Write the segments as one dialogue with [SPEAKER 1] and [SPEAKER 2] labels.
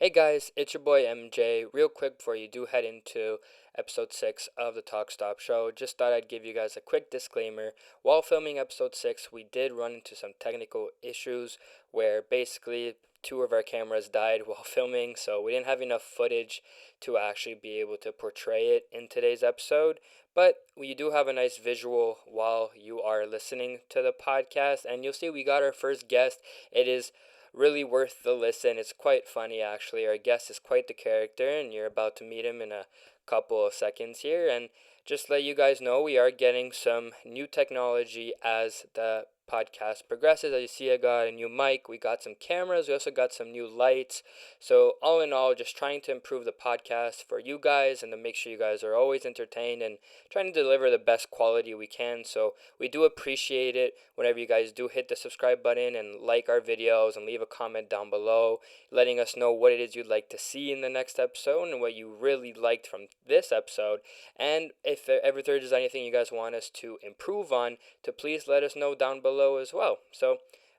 [SPEAKER 1] Hey guys, it's your boy MJ. Real quick before you do head into episode 6 of the Talk Stop Show, just thought I'd give you guys a quick disclaimer. While filming episode 6, we did run into some technical issues where basically two of our cameras died while filming, so we didn't have enough footage to actually be able to portray it in today's episode. But we do have a nice visual while you are listening to the podcast, and you'll see we got our first guest. It is really worth the listen. It's quite funny, actually. Our guest is quite the character, and you're about to meet him in a couple of seconds here. And just let you guys know, we are getting some new technology as the podcast progresses. As you see, I got a new mic, we got some cameras, we also got some new lights. So all in all, just trying to improve the podcast for you guys and to make sure you guys are always entertained and trying to deliver the best quality we can. So we do appreciate it whenever you guys do hit the subscribe button and like our videos and leave a comment down below letting us know what it is you'd like to see in the next episode and what you really liked from this episode. And if there's anything you guys want us to improve on, to please let us know down below as well. So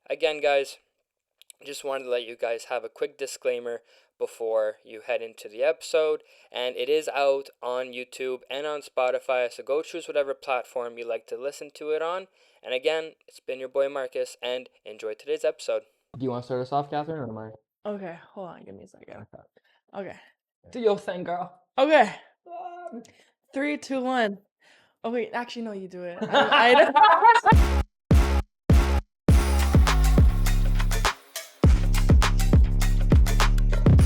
[SPEAKER 1] again, guys, just wanted to let you guys have a quick disclaimer before you head into the episode. And it is out on YouTube and on Spotify, so go choose whatever platform you like to listen to it on. And again, it's been your boy Marcus, and enjoy today's episode.
[SPEAKER 2] Do you want to start us off, Catherine, or am I?
[SPEAKER 3] Okay, hold on, give me a second. Okay.
[SPEAKER 2] Do your thing, girl.
[SPEAKER 3] Okay. 3, 2, 1. Oh wait, actually no, you do it. I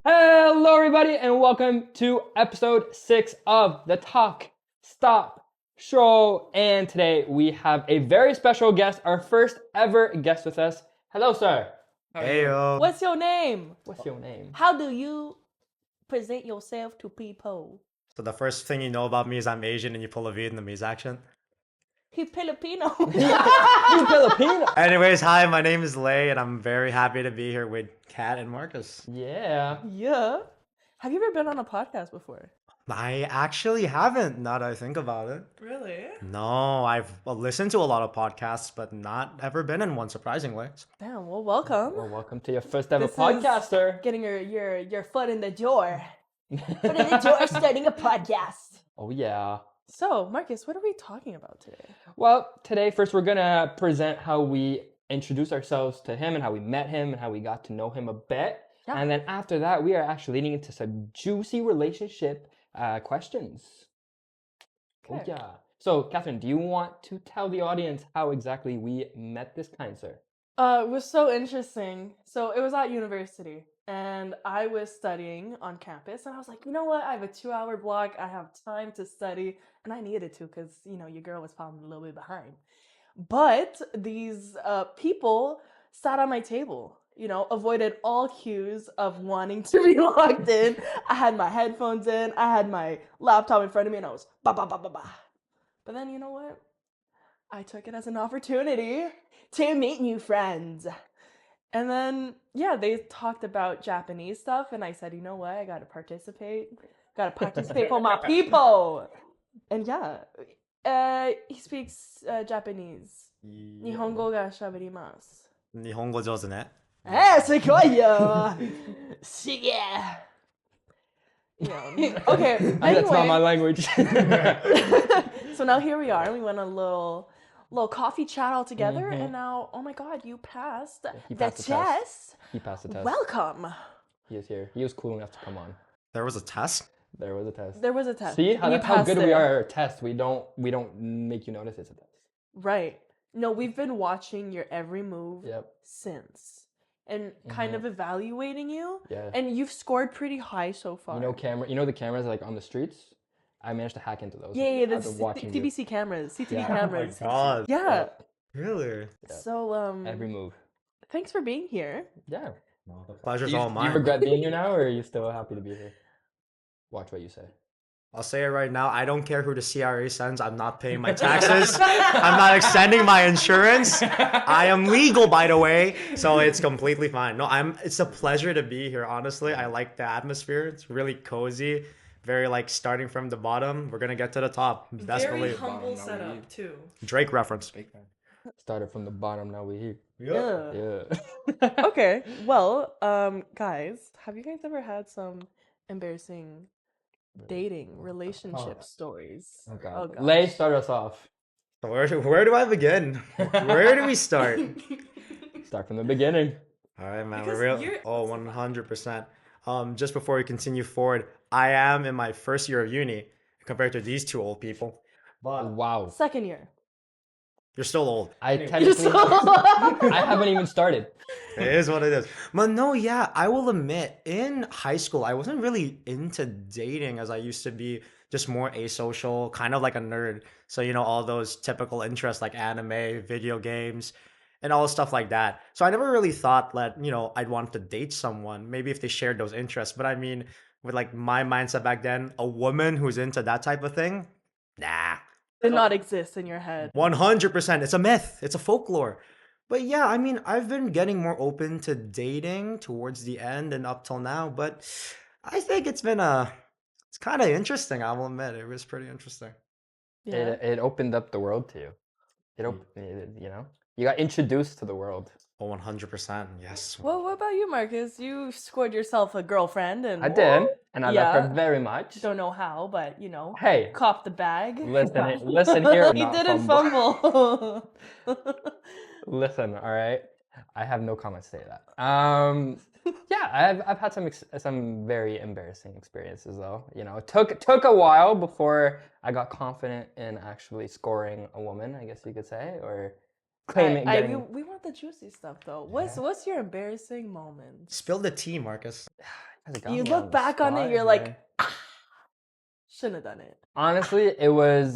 [SPEAKER 2] Hello, everybody, and welcome to episode 6 of the Talk Stop Show. And today we have a very special guest, our first ever guest with us. Hello, sir.
[SPEAKER 4] Heyo.
[SPEAKER 3] What's your name?
[SPEAKER 2] What's your name?
[SPEAKER 3] How do you present yourself to people?
[SPEAKER 4] So the first thing you know about me is I'm Asian and you pull a Vietnamese accent.
[SPEAKER 3] He Filipino.
[SPEAKER 2] You Filipino.
[SPEAKER 4] Anyways, hi, my name is Lay and I'm very happy to be here with Kat and Marcus.
[SPEAKER 2] Yeah.
[SPEAKER 3] Yeah. Have you ever been on a podcast before?
[SPEAKER 4] I actually haven't, now that I think about it.
[SPEAKER 3] Really?
[SPEAKER 4] No, I've listened to a lot of podcasts, but not ever been in one, surprisingly.
[SPEAKER 3] Damn, well welcome.
[SPEAKER 2] Well, welcome to your first ever
[SPEAKER 3] This is
[SPEAKER 2] podcast, sir.
[SPEAKER 3] Getting your foot in the door. Foot in the door, starting a podcast.
[SPEAKER 2] Oh, yeah.
[SPEAKER 3] So, Marcus, what are we talking about today?
[SPEAKER 2] Well, today, first, we're going to present how we introduced ourselves to him and how we met him and how we got to know him a bit.
[SPEAKER 3] Yeah.
[SPEAKER 2] And then after that, we are actually leading into some juicy relationship questions. Oh,
[SPEAKER 3] Okay.
[SPEAKER 2] yeah. So, Catherine, do you want to tell the audience how exactly we met this kind sir?
[SPEAKER 3] It was so interesting. So it was at university, and I was studying on campus, and I was like, you know what? I have a 2-hour block. I have time to study, and I needed to because, your girl was falling a little bit behind. But these people sat on my table, avoided all cues of wanting to be logged in. I had my headphones in, I had my laptop in front of me, and I was ba ba ba ba ba. But then, you know what? I took it as an opportunity to meet new friends. And then, yeah, they talked about Japanese stuff, and I said, you know what? I gotta participate. Gotta participate for my people. And yeah, he speaks Japanese. Nihongo ga shabarimasu.
[SPEAKER 4] Nihongo jozu ne.
[SPEAKER 3] Sugoyo! Shige! Okay,
[SPEAKER 2] That's not my
[SPEAKER 3] anyway.
[SPEAKER 2] language.
[SPEAKER 3] So now here we are. We went on a little coffee chat all together,
[SPEAKER 2] Mhm.
[SPEAKER 3] and now, oh my God, you passed
[SPEAKER 2] He
[SPEAKER 3] the
[SPEAKER 2] passed the test.
[SPEAKER 3] test.
[SPEAKER 2] He passed the test.
[SPEAKER 3] Welcome.
[SPEAKER 2] He is here. He was cool enough to come on.
[SPEAKER 4] There was a test?
[SPEAKER 2] There was a test.
[SPEAKER 3] There was a test.
[SPEAKER 2] See
[SPEAKER 3] and you
[SPEAKER 2] that's how
[SPEAKER 3] passed
[SPEAKER 2] good
[SPEAKER 3] it.
[SPEAKER 2] we are at tests. We don't make you notice it's a test.
[SPEAKER 3] Right. No, we've been watching your every move
[SPEAKER 2] Yep.
[SPEAKER 3] since, and kind of evaluating you.
[SPEAKER 2] Yeah.
[SPEAKER 3] And you've scored pretty high so far.
[SPEAKER 2] You know the cameras like on the streets? I managed to hack into those.
[SPEAKER 3] Yeah, the
[SPEAKER 2] I've been watching you.
[SPEAKER 3] TBC cameras, CTV
[SPEAKER 2] Yeah.
[SPEAKER 3] cameras.
[SPEAKER 4] Oh my god.
[SPEAKER 3] Yeah.
[SPEAKER 4] Really?
[SPEAKER 2] Yeah.
[SPEAKER 3] So
[SPEAKER 2] Every move.
[SPEAKER 3] thanks for being here.
[SPEAKER 2] Yeah.
[SPEAKER 4] Well, the pleasure's
[SPEAKER 2] Do you,
[SPEAKER 4] all
[SPEAKER 2] do
[SPEAKER 4] mine.
[SPEAKER 2] you regret being here now, or are you still happy to be here? Watch what you say.
[SPEAKER 4] I'll say it right now. I don't care who the CRA sends. I'm not paying my taxes. I'm not extending my insurance. I am legal, by the way, so it's completely fine. No, it's a pleasure to be here. Honestly, I like the atmosphere. It's really cozy. Very like starting from the bottom. We're gonna get to the top. Best
[SPEAKER 3] Very
[SPEAKER 4] believe.
[SPEAKER 3] humble setup too.
[SPEAKER 4] Drake reference.
[SPEAKER 2] Started from the bottom, now we're here.
[SPEAKER 4] Yup.
[SPEAKER 3] Ugh.
[SPEAKER 2] Yeah.
[SPEAKER 3] Okay. Well, guys, have you guys ever had some embarrassing dating relationship stories?
[SPEAKER 2] Oh god.
[SPEAKER 3] Oh,
[SPEAKER 2] Lay,
[SPEAKER 3] gosh.
[SPEAKER 2] start us off.
[SPEAKER 4] Where do I begin? Where do we start?
[SPEAKER 2] Start from the beginning.
[SPEAKER 4] All right, man.
[SPEAKER 3] Because
[SPEAKER 4] We're real.
[SPEAKER 3] you're-
[SPEAKER 4] Oh, 100%. Just before we continue forward, I am in my first year of uni compared to these two old people. But
[SPEAKER 2] Wow.
[SPEAKER 3] Second year.
[SPEAKER 4] you're still old.
[SPEAKER 2] I
[SPEAKER 3] You're
[SPEAKER 2] technically
[SPEAKER 3] so-
[SPEAKER 2] I haven't even started.
[SPEAKER 4] It is what it is. But no, yeah, I will admit, in high school, I wasn't really into dating as I used to be, just more asocial, kind of like a nerd. So, all those typical interests like anime, video games, and all stuff like that. So I never really thought that, I'd want to date someone, maybe if they shared those interests. But I mean, with like my mindset back then, a woman who's into that type of thing, nah.
[SPEAKER 3] Did not exist in your head.
[SPEAKER 4] 100%. It's a myth. It's a folklore. But yeah, I mean, I've been getting more open to dating towards the end and up till now, but I think it's kind of interesting, I will admit. It was pretty interesting.
[SPEAKER 3] Yeah.
[SPEAKER 2] It opened up the world to you. You got introduced to the world.
[SPEAKER 4] Oh, 100%. Yes.
[SPEAKER 3] Well, what about you, Marcus? You scored yourself a girlfriend, and
[SPEAKER 2] I did, and I love
[SPEAKER 3] Yeah.
[SPEAKER 2] her very much.
[SPEAKER 3] don't know how, but
[SPEAKER 2] Hey,
[SPEAKER 3] copped the bag.
[SPEAKER 2] listen here.
[SPEAKER 3] He
[SPEAKER 2] not
[SPEAKER 3] didn't
[SPEAKER 2] fumble.
[SPEAKER 3] fumble.
[SPEAKER 2] Listen, all right. I have no comments to say that. Yeah, I've had some very embarrassing experiences though. It took a while before I got confident in actually scoring a woman, I guess you could say, or claiming getting.
[SPEAKER 3] we want the juicy stuff though. What's your embarrassing moment?
[SPEAKER 4] Spill the tea, Marcus.
[SPEAKER 3] You look back on it, you're like, shouldn't have done it.
[SPEAKER 2] Honestly, it was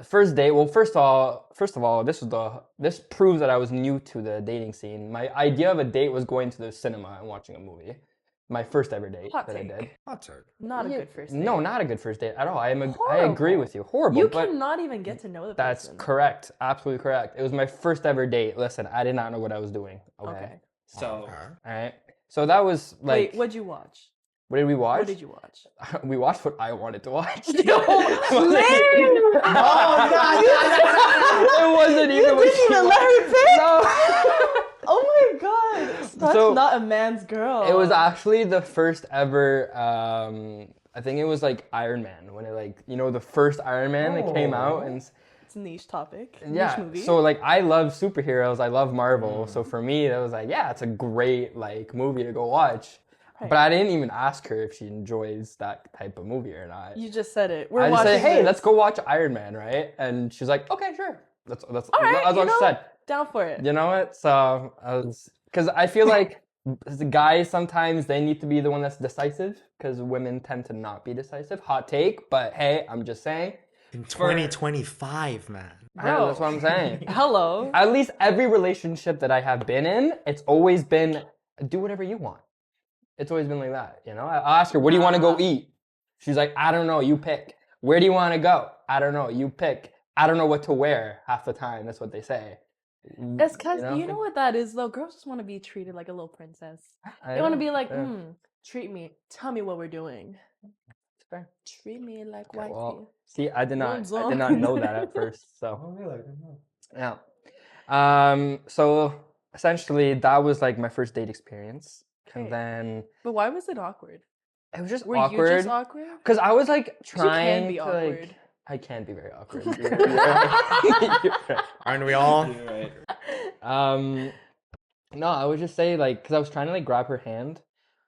[SPEAKER 2] first date. Well, first of all, this proves that I was new to the dating scene. My idea of a date was going to the cinema and watching a movie. My first ever date
[SPEAKER 3] Hot
[SPEAKER 2] that I
[SPEAKER 3] take.
[SPEAKER 2] did.
[SPEAKER 4] Hot turd.
[SPEAKER 3] Not a
[SPEAKER 2] Yeah,
[SPEAKER 3] good first date.
[SPEAKER 2] No, not a good first date at all. I agree
[SPEAKER 3] Horrible.
[SPEAKER 2] with you. Horrible.
[SPEAKER 3] You
[SPEAKER 2] but
[SPEAKER 3] cannot even get to know the
[SPEAKER 2] that's
[SPEAKER 3] person.
[SPEAKER 2] correct. Absolutely correct. It was my first ever date. Listen, I did not know what I was doing. Okay. So,
[SPEAKER 4] Okay.
[SPEAKER 2] all right. So that was like.
[SPEAKER 3] Wait, what'd you watch?
[SPEAKER 2] What did we watch?
[SPEAKER 3] What did you watch?
[SPEAKER 2] We watched what I wanted to watch.
[SPEAKER 3] Oh,
[SPEAKER 2] It wasn't even.
[SPEAKER 3] You
[SPEAKER 2] what
[SPEAKER 3] didn't
[SPEAKER 2] she
[SPEAKER 3] even
[SPEAKER 2] wa-
[SPEAKER 3] let her pick?
[SPEAKER 2] No.
[SPEAKER 3] Oh my god, that's
[SPEAKER 2] So,
[SPEAKER 3] not a man's girl.
[SPEAKER 2] It was actually the first ever. I think it was like Iron Man when it the first Iron Man that came out and.
[SPEAKER 3] It's a niche topic.
[SPEAKER 2] Yeah,
[SPEAKER 3] Niche movie.
[SPEAKER 2] so like I love superheroes, I love Marvel, so for me that was like, yeah, it's a great like movie to go watch.
[SPEAKER 3] Right.
[SPEAKER 2] But I didn't even ask her if she enjoys that type of movie or not.
[SPEAKER 3] You just said it. We're
[SPEAKER 2] I just
[SPEAKER 3] watching
[SPEAKER 2] said, hey,
[SPEAKER 3] this.
[SPEAKER 2] let's go watch Iron Man, right? And she's like, okay, sure. That's
[SPEAKER 3] All right,
[SPEAKER 2] all she said.
[SPEAKER 3] Down for it.
[SPEAKER 2] You know what? So because I feel like the guys sometimes they need to be the one that's decisive because women tend to not be decisive. Hot take, but hey, I'm just saying.
[SPEAKER 4] In 2025, man.
[SPEAKER 3] Bro.
[SPEAKER 2] That's what I'm saying.
[SPEAKER 3] Hello.
[SPEAKER 2] At least every relationship that I have been in, it's always been do whatever you want. It's always been like that, I ask her, what do you want to go eat? She's like, I don't know, you pick. Where do you want to go? I don't know, you pick. I don't know what to wear half the time. That's what they say.
[SPEAKER 3] It's because you know what that is though. Girls just want to be treated like a little princess. They want to be like, treat me. Tell me what we're doing.
[SPEAKER 2] Fair.
[SPEAKER 3] Treat me like
[SPEAKER 2] Okay,
[SPEAKER 3] wifey.
[SPEAKER 2] well, see, I did not
[SPEAKER 3] Well
[SPEAKER 2] know that at first. So yeah. So essentially, that was like my first date experience,
[SPEAKER 3] Okay.
[SPEAKER 2] and then
[SPEAKER 3] But why was it awkward?
[SPEAKER 2] it was just
[SPEAKER 3] Were
[SPEAKER 2] awkward.
[SPEAKER 3] you just awkward?
[SPEAKER 2] Because I was like
[SPEAKER 3] 'Cause
[SPEAKER 2] trying
[SPEAKER 3] you can be
[SPEAKER 2] to
[SPEAKER 3] awkward.
[SPEAKER 2] like. I can be very awkward. You're right. You're right.
[SPEAKER 4] Aren't we all?
[SPEAKER 2] No, I would just say like because I was trying to like grab her hand,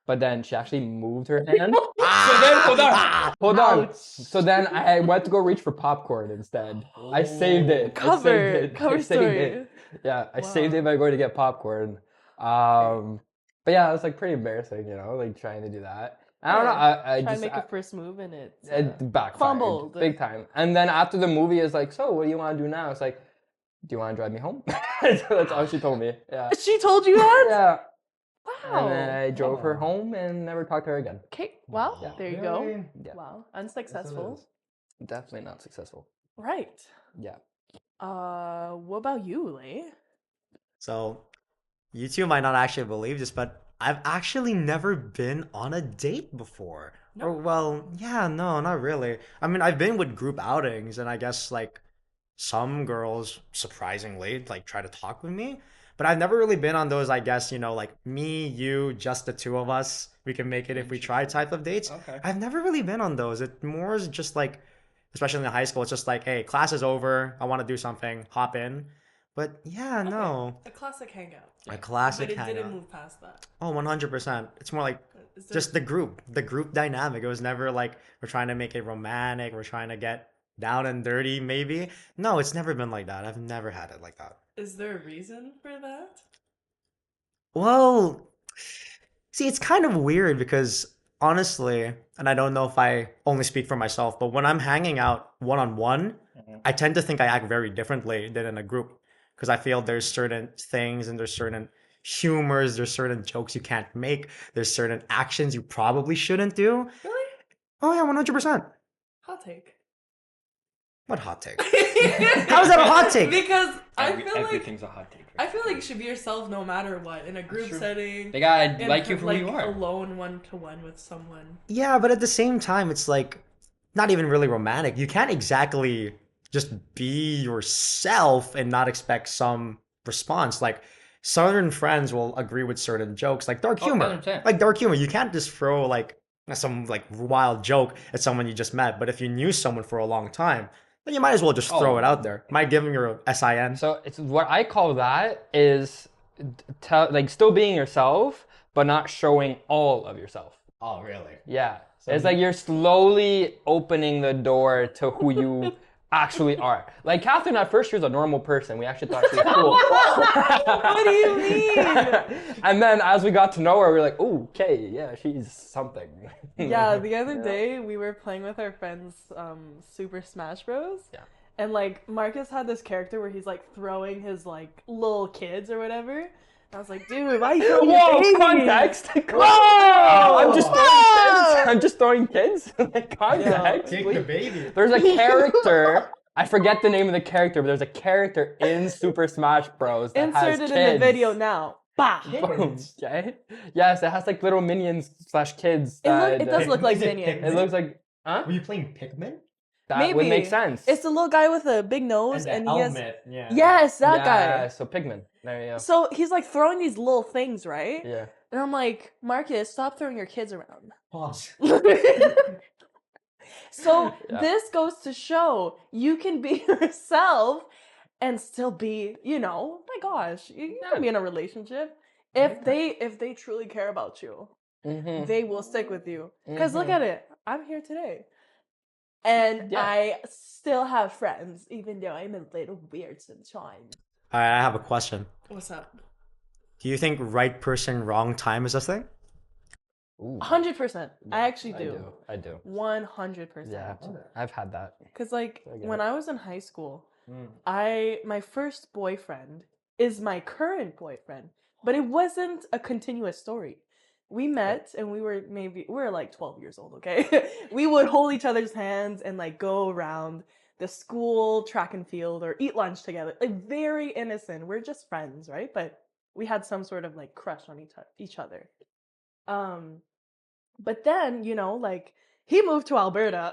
[SPEAKER 2] but then she actually moved her hand. So then hold on.
[SPEAKER 3] Ouch.
[SPEAKER 2] So then I went to go reach for popcorn instead. I saved it.
[SPEAKER 3] Cover
[SPEAKER 2] I saved
[SPEAKER 3] story.
[SPEAKER 2] it. Yeah, I saved
[SPEAKER 3] Wow.
[SPEAKER 2] it by going to get popcorn. But yeah, it was like pretty embarrassing, like trying to do that. I don't know. I
[SPEAKER 3] Try
[SPEAKER 2] just
[SPEAKER 3] to make a first move and it
[SPEAKER 2] it backfired
[SPEAKER 3] fumbled.
[SPEAKER 2] big time. And then after the movie, it's like, so what do you want to do now? It's like, do you want to drive me home? That's all she told me. Yeah.
[SPEAKER 3] She told you that?
[SPEAKER 2] Yeah.
[SPEAKER 3] Wow.
[SPEAKER 2] And then I drove her home and never talked to her again.
[SPEAKER 3] Okay. Well,
[SPEAKER 2] Yeah.
[SPEAKER 3] there you go.
[SPEAKER 2] Yeah.
[SPEAKER 3] Wow. Unsuccessful.
[SPEAKER 2] Definitely not successful.
[SPEAKER 3] Right.
[SPEAKER 2] Yeah.
[SPEAKER 3] What about you, Lay?
[SPEAKER 4] So, you two might not actually believe this, but I've actually never been on a date before.
[SPEAKER 3] No.
[SPEAKER 4] Or, well, yeah, no, not really. I mean, I've been with group outings, and I guess, like, some girls surprisingly like try to talk with me, but I've never really been on those, I guess, like me, you, just the two of us, we can make it if we try type of dates.
[SPEAKER 2] Okay.
[SPEAKER 4] I've never really been on those. It more is just like, especially in high school, it's just like, hey, class is over, I want to do something, hop in. But yeah,
[SPEAKER 3] Okay.
[SPEAKER 4] no.
[SPEAKER 3] A classic hangout.
[SPEAKER 4] A classic
[SPEAKER 3] But it didn't
[SPEAKER 4] hangout.
[SPEAKER 3] move past that.
[SPEAKER 4] Oh, 100%. It's more like
[SPEAKER 3] Is there
[SPEAKER 4] just the group dynamic. It was never like we're trying to make it romantic, we're trying to get down and dirty, maybe. No, it's never been like that. I've never had it like that.
[SPEAKER 3] is there a reason for that?
[SPEAKER 4] Well, see, it's kind of weird because honestly, and I don't know if I only speak for myself, but when I'm hanging out one on one, I tend to think I act very differently than in a group because I feel there's certain things and there's certain humors, there's certain jokes you can't make, there's certain actions you probably shouldn't do.
[SPEAKER 3] Really?
[SPEAKER 4] Oh yeah, 100%.
[SPEAKER 3] Hot take.
[SPEAKER 4] What hot take? How is that a hot take?
[SPEAKER 3] Because I feel like
[SPEAKER 2] everything's a hot take.
[SPEAKER 3] I feel like you should be yourself no matter what in a group
[SPEAKER 2] true.
[SPEAKER 3] setting.
[SPEAKER 2] They gotta
[SPEAKER 3] in
[SPEAKER 2] like you for
[SPEAKER 3] like
[SPEAKER 2] who you are.
[SPEAKER 3] alone one to one with someone.
[SPEAKER 4] Yeah, but at the same time, it's like not even really romantic. You can't exactly just be yourself and not expect some response. Like certain friends will agree with certain jokes, like dark
[SPEAKER 2] Oh,
[SPEAKER 4] humor.
[SPEAKER 2] 100%.
[SPEAKER 4] Like dark humor, you can't just throw like some like wild joke at someone you just met. But if you knew someone for a long time, then you might as well just throw
[SPEAKER 2] Oh.
[SPEAKER 4] it out there. Might give them your SIN.
[SPEAKER 2] So it's what I call that is like still being yourself, but not showing all of yourself.
[SPEAKER 4] Oh, really?
[SPEAKER 2] Yeah. It's like you're slowly opening the door to who you actually are. Like Catherine at first, she was a normal person. We actually thought she was cool.
[SPEAKER 3] What do you mean?
[SPEAKER 2] And then as we got to know her, we were like, oh, okay, yeah, she's something.
[SPEAKER 3] Yeah, the other day we were playing with our friends Super Smash Bros.
[SPEAKER 2] Yeah.
[SPEAKER 3] And like Marcus had this character where he's like throwing his like little kids or whatever. I was like, dude, why are you throwing your
[SPEAKER 2] Whoa,
[SPEAKER 3] baby?
[SPEAKER 2] context!
[SPEAKER 4] Whoa!
[SPEAKER 2] I'm just throwing kids! I'm just throwing kids? Like, context,
[SPEAKER 4] Take
[SPEAKER 2] please.
[SPEAKER 4] the baby.
[SPEAKER 2] There's a character, I forget the name of the character, but there's a character in Super Smash Bros. That has
[SPEAKER 3] Inserted
[SPEAKER 2] kids.
[SPEAKER 3] in the video now. Bah!
[SPEAKER 2] Boom. Okay? Yes, it has like little minions / kids.
[SPEAKER 3] It does look like
[SPEAKER 4] Is it
[SPEAKER 3] minions.
[SPEAKER 2] It looks like, huh?
[SPEAKER 4] Were you playing Pikmin?
[SPEAKER 2] That would make sense.
[SPEAKER 3] It's the little guy with a big nose and he has.
[SPEAKER 4] Yeah.
[SPEAKER 3] Yes, that
[SPEAKER 2] Yeah,
[SPEAKER 3] guy.
[SPEAKER 2] so Pigman. There you go.
[SPEAKER 3] So he's like throwing these little things, right?
[SPEAKER 2] Yeah.
[SPEAKER 3] And I'm like, Marcus, stop throwing your kids around.
[SPEAKER 4] Pause.
[SPEAKER 3] So
[SPEAKER 2] Yeah.
[SPEAKER 3] this goes to show you can be yourself and still be, my gosh, you can be in a relationship. If they truly care about you,
[SPEAKER 2] Mm-hmm.
[SPEAKER 3] they will stick with you. Because look at it, I'm here today. And
[SPEAKER 2] Yeah.
[SPEAKER 3] I still have friends, even though I'm a little weird sometimes.
[SPEAKER 4] All right, I have a question.
[SPEAKER 3] What's up?
[SPEAKER 4] Do you think right person, wrong time is a thing?
[SPEAKER 2] Ooh.
[SPEAKER 3] 100%. I actually do.
[SPEAKER 2] I do.
[SPEAKER 3] 100%.
[SPEAKER 2] Yeah, I've had that.
[SPEAKER 3] Because like
[SPEAKER 2] I get
[SPEAKER 3] when
[SPEAKER 2] it.
[SPEAKER 3] I was in high school,
[SPEAKER 2] Mm.
[SPEAKER 3] my first boyfriend is my current boyfriend, but it wasn't a continuous story. We met and we were like 12 years old, okay? We would hold each other's hands and like go around the school track and field or eat lunch together. Like very innocent. We're just friends, right? But we had some sort of like crush on each other. But then, like he moved to Alberta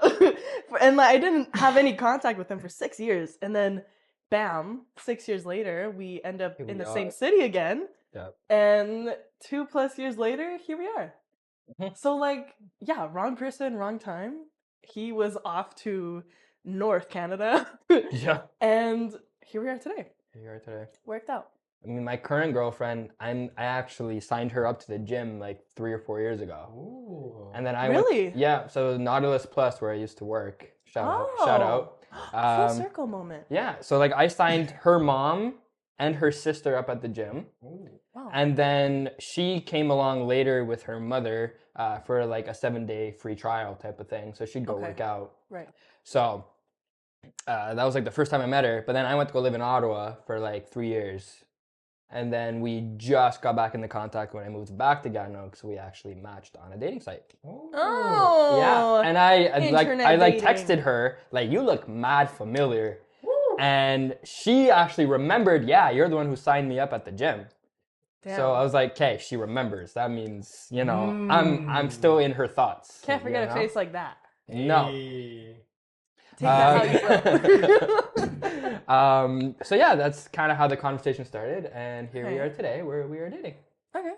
[SPEAKER 3] and like I didn't have any contact with him for 6 years. And then bam, 6 years later, we end up
[SPEAKER 2] Here
[SPEAKER 3] in
[SPEAKER 2] we
[SPEAKER 3] the
[SPEAKER 2] are.
[SPEAKER 3] same city again.
[SPEAKER 2] Yeah.
[SPEAKER 3] And 2+ years later, here we are.
[SPEAKER 2] Mhm.
[SPEAKER 3] So like, yeah, wrong person, wrong time. He was off to North Canada.
[SPEAKER 2] Yeah.
[SPEAKER 3] And here we are today.
[SPEAKER 2] Here you are today.
[SPEAKER 3] Worked out.
[SPEAKER 2] I mean, my current girlfriend, I actually signed her up to the gym like 3 or 4 years ago.
[SPEAKER 4] Ooh.
[SPEAKER 2] And then I
[SPEAKER 3] Really?
[SPEAKER 2] went, yeah, so Nautilus Plus, where I used to work. Shout out.
[SPEAKER 3] Full circle moment.
[SPEAKER 2] Yeah, so like I signed her mom and her sister up at the gym.
[SPEAKER 3] Wow.
[SPEAKER 2] And then she came along later with her mother for like a 7-day free trial type of thing. So she'd go
[SPEAKER 3] Okay.
[SPEAKER 2] work out.
[SPEAKER 3] Right.
[SPEAKER 2] So that was like the first time I met her. But then I went to go live in Ottawa for like 3 years. And then we just got back into contact when I moved back to Gatineau because we actually matched on a dating site.
[SPEAKER 3] Oh.
[SPEAKER 2] Yeah, and I
[SPEAKER 3] internet dating.
[SPEAKER 2] texted her like, "You look mad familiar," and she actually remembered. Yeah, you're the one who signed me up at the gym.
[SPEAKER 3] Damn.
[SPEAKER 2] So I was like, "Okay, she remembers. That means I'm still in her thoughts."
[SPEAKER 3] Can't forget
[SPEAKER 2] you
[SPEAKER 3] a
[SPEAKER 2] know?
[SPEAKER 3] face like that.
[SPEAKER 2] No,
[SPEAKER 4] Hey.
[SPEAKER 3] Take that how you will.
[SPEAKER 2] So yeah, that's kind of how the conversation started, and here we
[SPEAKER 3] Okay.
[SPEAKER 2] are today, where we are dating.
[SPEAKER 3] Okay.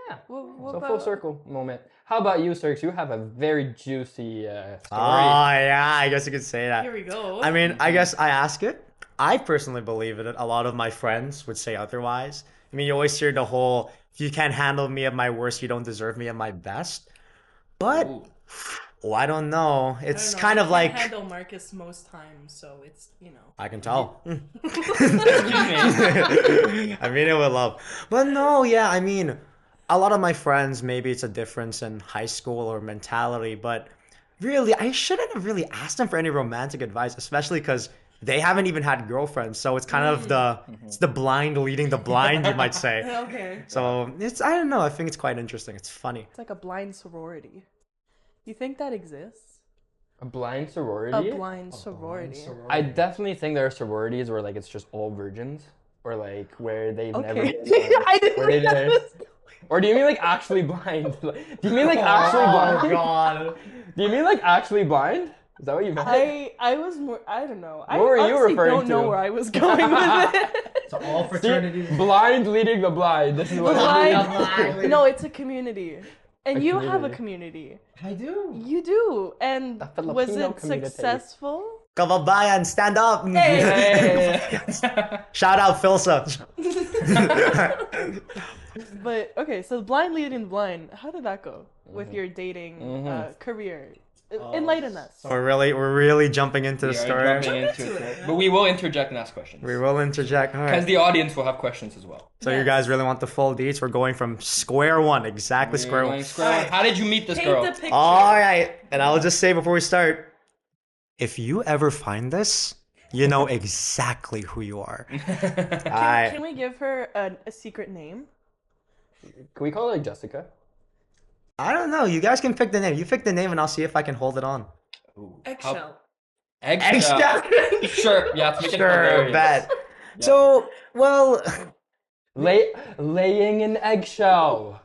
[SPEAKER 2] Yeah.
[SPEAKER 3] What
[SPEAKER 2] So full
[SPEAKER 3] about-
[SPEAKER 2] circle moment. How about you, Sirks? You have a very juicy story.
[SPEAKER 4] Oh yeah, I guess you could say that.
[SPEAKER 3] Here we go.
[SPEAKER 4] I mean, I guess I ask it. I personally believe in it. A lot of my friends would say otherwise. I mean, you always hear the whole, if you can't handle me at my worst, you don't deserve me at my best. But, oh, I don't know. It's kind of like,
[SPEAKER 3] handle Marcus most times, so it's
[SPEAKER 4] I can tell.
[SPEAKER 2] Excuse me.
[SPEAKER 4] I mean it with love. But no, yeah, I mean, a lot of my friends, maybe it's a difference in high school or mentality, but really, I shouldn't have really asked them for any romantic advice, especially because they haven't even had girlfriends. So it's kind of it's the blind leading the blind, you might say.
[SPEAKER 3] Okay.
[SPEAKER 4] So I don't know. I think it's quite interesting. It's funny.
[SPEAKER 3] It's like a blind sorority. You think that exists?
[SPEAKER 2] A blind sorority?
[SPEAKER 3] A blind sorority.
[SPEAKER 2] I definitely think there are sororities where like it's just all virgins, or like where they've never.
[SPEAKER 3] Okay. I didn't
[SPEAKER 2] Where they
[SPEAKER 3] think that
[SPEAKER 2] didn't-
[SPEAKER 3] was-
[SPEAKER 2] Or do you mean like actually blind? Do you mean like actually blind?
[SPEAKER 4] God.
[SPEAKER 2] Do you mean like actually blind? Is that what you meant?
[SPEAKER 3] I was more. I don't know. I
[SPEAKER 2] What were you
[SPEAKER 3] honestly
[SPEAKER 2] referring
[SPEAKER 3] don't know
[SPEAKER 2] to?
[SPEAKER 3] where I was going with it.
[SPEAKER 4] So all
[SPEAKER 2] See,
[SPEAKER 4] fraternities.
[SPEAKER 2] blind leading the blind. This is what.
[SPEAKER 3] Blind. No, it's a community, and you have a community.
[SPEAKER 4] I do.
[SPEAKER 3] You do, and
[SPEAKER 2] The Filipino
[SPEAKER 3] was it
[SPEAKER 2] community.
[SPEAKER 3] successful?
[SPEAKER 4] Kababayan, stand up.
[SPEAKER 2] Hey.
[SPEAKER 4] Shout out Philsa.
[SPEAKER 3] But okay, so blind leading the blind. How did that go with your dating career? Enlighten us.
[SPEAKER 4] We're really jumping into the
[SPEAKER 1] We are
[SPEAKER 4] story.
[SPEAKER 1] jumping into it. But we will interject and ask questions.
[SPEAKER 4] We will interject. All
[SPEAKER 1] Because
[SPEAKER 4] right.
[SPEAKER 1] the audience will have questions as well.
[SPEAKER 4] So you guys really want the full deets? We're going from square one, exactly square
[SPEAKER 1] We're
[SPEAKER 4] one.
[SPEAKER 1] going square one. How did you meet this
[SPEAKER 3] Paint
[SPEAKER 1] girl?
[SPEAKER 3] the picture.
[SPEAKER 4] All right, and I'll just say before we start, if you ever find this, you know exactly who you are.
[SPEAKER 3] Can we give her a secret name?
[SPEAKER 2] Can we call her like Jessica?
[SPEAKER 4] I don't know. You guys can pick the name. You pick the name, and I'll see if I can hold it on.
[SPEAKER 3] Eggshell.
[SPEAKER 1] Eggshell. Sure. Yeah, to make it
[SPEAKER 4] Sure,
[SPEAKER 1] hilarious.
[SPEAKER 4] bet. So, well,
[SPEAKER 2] Laying an eggshell.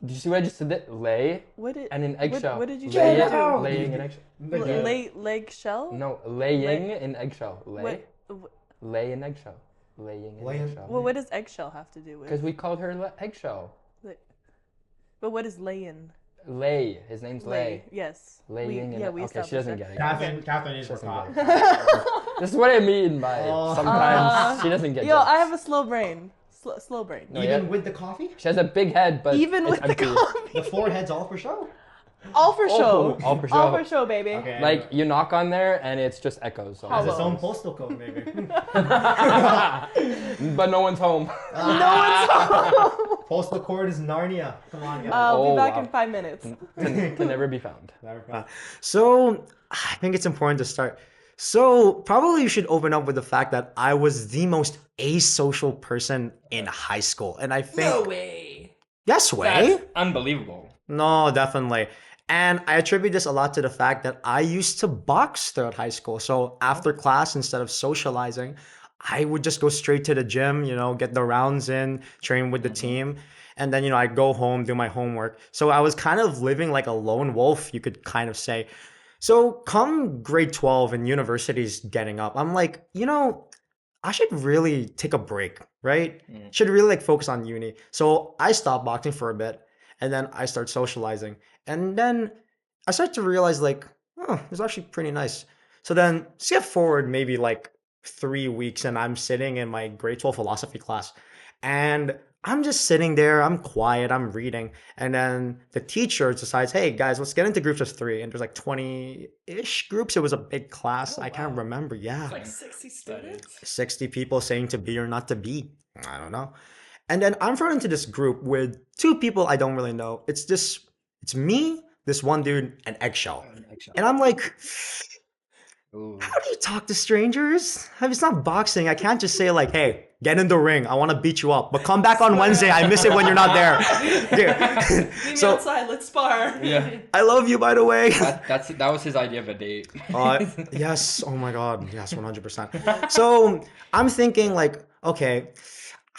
[SPEAKER 2] Did you see what I just did? Lay
[SPEAKER 3] What did
[SPEAKER 2] and an eggshell.
[SPEAKER 3] what did you
[SPEAKER 2] Lay,
[SPEAKER 3] just do?
[SPEAKER 2] Laying an eggshell.
[SPEAKER 3] leg shell?
[SPEAKER 2] No, laying an eggshell. Lay.
[SPEAKER 3] What,
[SPEAKER 2] Lay an eggshell. Laying an eggshell.
[SPEAKER 3] well, what does eggshell have to do with?
[SPEAKER 2] Because we called her eggshell.
[SPEAKER 3] But what is layin?
[SPEAKER 2] Lay. His name's Lay.
[SPEAKER 3] Yes.
[SPEAKER 2] Laying an
[SPEAKER 3] we
[SPEAKER 2] okay, she
[SPEAKER 3] established
[SPEAKER 2] doesn't
[SPEAKER 3] that.
[SPEAKER 2] get it.
[SPEAKER 4] Catherine is
[SPEAKER 2] Doesn't get it. This is what I mean by sometimes she doesn't get
[SPEAKER 3] Yo,
[SPEAKER 2] jokes.
[SPEAKER 3] I have a slow brain. Slow brain.
[SPEAKER 2] No, yeah.
[SPEAKER 4] with the coffee,
[SPEAKER 2] She has a big head, but
[SPEAKER 3] Even
[SPEAKER 2] it's
[SPEAKER 3] with the
[SPEAKER 2] empty.
[SPEAKER 3] coffee.
[SPEAKER 4] the forehead's all for show.
[SPEAKER 3] All for show.
[SPEAKER 2] All for show.
[SPEAKER 3] All for show, baby.
[SPEAKER 2] Like you knock on there and it's just echoes. So.
[SPEAKER 3] Has its own
[SPEAKER 4] postal code, maybe.
[SPEAKER 2] But no one's home.
[SPEAKER 3] No one's home.
[SPEAKER 4] Postal code is Narnia. Come on,
[SPEAKER 3] I'll
[SPEAKER 2] Oh,
[SPEAKER 3] be back
[SPEAKER 2] wow.
[SPEAKER 3] in 5 minutes.
[SPEAKER 2] Can never be found.
[SPEAKER 4] So, I think it's important to start. So, probably you should open up with the fact that I was the most asocial person in high school. And I think.
[SPEAKER 1] way.
[SPEAKER 4] Yes, way?
[SPEAKER 1] That's unbelievable.
[SPEAKER 4] No, definitely. And I attribute this a lot to the fact that I used to box throughout high school. So, after class, instead of socializing, I would just go straight to the gym, get the rounds in, train with the team. And then, I'd go home, do my homework. So I was kind of living like a lone wolf, you could kind of say. So come grade 12 and university's getting up, I'm like, I should really take a break, right? Should really like focus on uni. So I stopped boxing for a bit and then I start socializing. And then I start to realize like, oh, it's actually pretty nice. So then skip forward maybe like 3 weeks and I'm sitting in my grade 12 philosophy class and I'm just sitting there, I'm quiet, I'm reading, and then the teacher decides, hey guys, let's get into groups of 3. And there's like 20-ish groups. It was a big class. I can't remember. Yeah.
[SPEAKER 3] Like 60 students.
[SPEAKER 4] 60 people saying to be or not to be. I don't know. And then I'm thrown into this group with 2 people I don't really know. It's me, this one dude, and Eggshell. And I'm like, how do you talk to strangers? It's not boxing. I can't just say like, hey, get in the ring. I want to beat you up. But come back on Wednesday. I miss it when you're not there.
[SPEAKER 3] Meet me
[SPEAKER 4] So
[SPEAKER 3] outside, let's spar.
[SPEAKER 1] Yeah.
[SPEAKER 4] I love you, by the way.
[SPEAKER 1] That was his idea of a date.
[SPEAKER 4] Yes. Oh my God. Yes, 100%. So I'm thinking like, okay,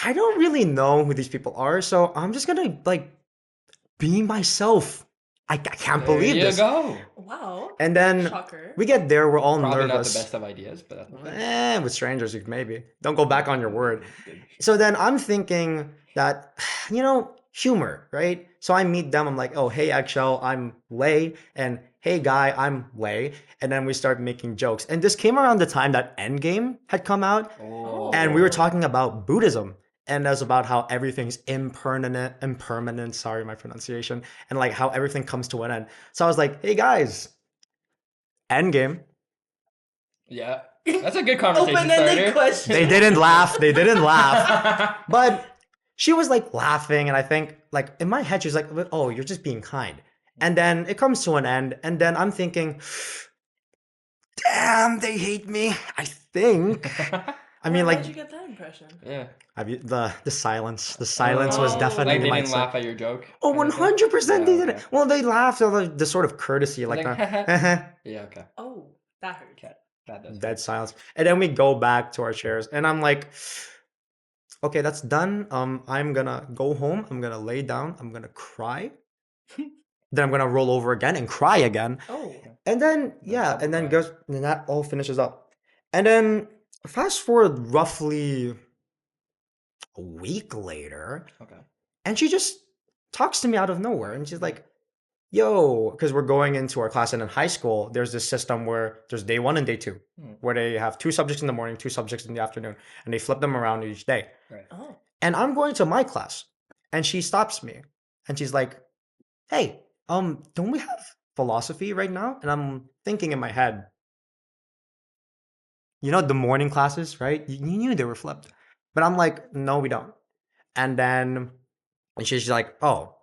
[SPEAKER 4] I don't really know who these people are. So I'm just going to like be myself I can't
[SPEAKER 2] There
[SPEAKER 4] believe
[SPEAKER 2] you
[SPEAKER 4] this.
[SPEAKER 2] go.
[SPEAKER 3] Wow.
[SPEAKER 4] And then
[SPEAKER 3] Shocker.
[SPEAKER 4] we get there, we're all
[SPEAKER 2] Probably not the
[SPEAKER 4] nervous.
[SPEAKER 2] best of ideas, but that's okay.
[SPEAKER 4] With strangers, maybe. Don't go back on your word. So then I'm thinking that, humor, right? So I meet them. I'm like, oh, hey, Eggshell, I'm Lay. And hey, Guy, I'm Lay. And then we start making jokes. And this came around the time that Endgame had come out.
[SPEAKER 2] Oh.
[SPEAKER 4] And we were talking about Buddhism. And that's about how everything's impermanent, sorry, my pronunciation. And like how everything comes to an end. So I was like, hey, guys, Endgame.
[SPEAKER 2] Yeah. That's a good conversation
[SPEAKER 3] Open-ended
[SPEAKER 2] starter.
[SPEAKER 3] question.
[SPEAKER 4] They didn't laugh. They didn't laugh. But she was like laughing, and I think like in my head she's like, "Oh, you're just being kind." And then it comes to an end, and then I'm thinking, "Damn, they hate me." I think. I mean,
[SPEAKER 3] Why'd
[SPEAKER 4] like,
[SPEAKER 3] you get that impression?
[SPEAKER 2] Yeah.
[SPEAKER 4] the silence. The silence was
[SPEAKER 3] Oh.
[SPEAKER 4] definitely
[SPEAKER 2] Like they
[SPEAKER 4] my
[SPEAKER 2] didn't laugh at your joke.
[SPEAKER 4] Oh,
[SPEAKER 2] kind of thing?
[SPEAKER 4] 100% they
[SPEAKER 2] Yeah,
[SPEAKER 4] did it.
[SPEAKER 2] okay.
[SPEAKER 4] Well, they laughed at the sort of courtesy, like
[SPEAKER 2] Like,
[SPEAKER 4] the
[SPEAKER 2] Yeah, okay.
[SPEAKER 3] Oh, that hurt.
[SPEAKER 2] Okay. That does.
[SPEAKER 4] dead silence. And then we go back to our chairs, and I'm like, okay, that's done. I'm gonna go home. I'm gonna lay down. I'm gonna cry. Then I'm gonna roll over again and cry again.
[SPEAKER 3] Oh.
[SPEAKER 4] And then
[SPEAKER 2] double
[SPEAKER 4] and then
[SPEAKER 2] cry.
[SPEAKER 4] and that all finishes up. And then fast forward roughly a week later,
[SPEAKER 2] Okay.
[SPEAKER 4] and she just talks to me out of nowhere, and she's like, yo, because we're going into our class, and in high school there's this system where there's day 1 and day 2, where they have 2 subjects in the morning, 2 subjects in the afternoon, and they flip them around each day.
[SPEAKER 2] Right.
[SPEAKER 3] Oh.
[SPEAKER 4] And I'm going to my class, and she stops me, and she's like, hey, don't we have philosophy right now? And I'm thinking in my head, the morning classes, right? You knew they were flipped. But I'm like, no, we don't. And then she's like, oh,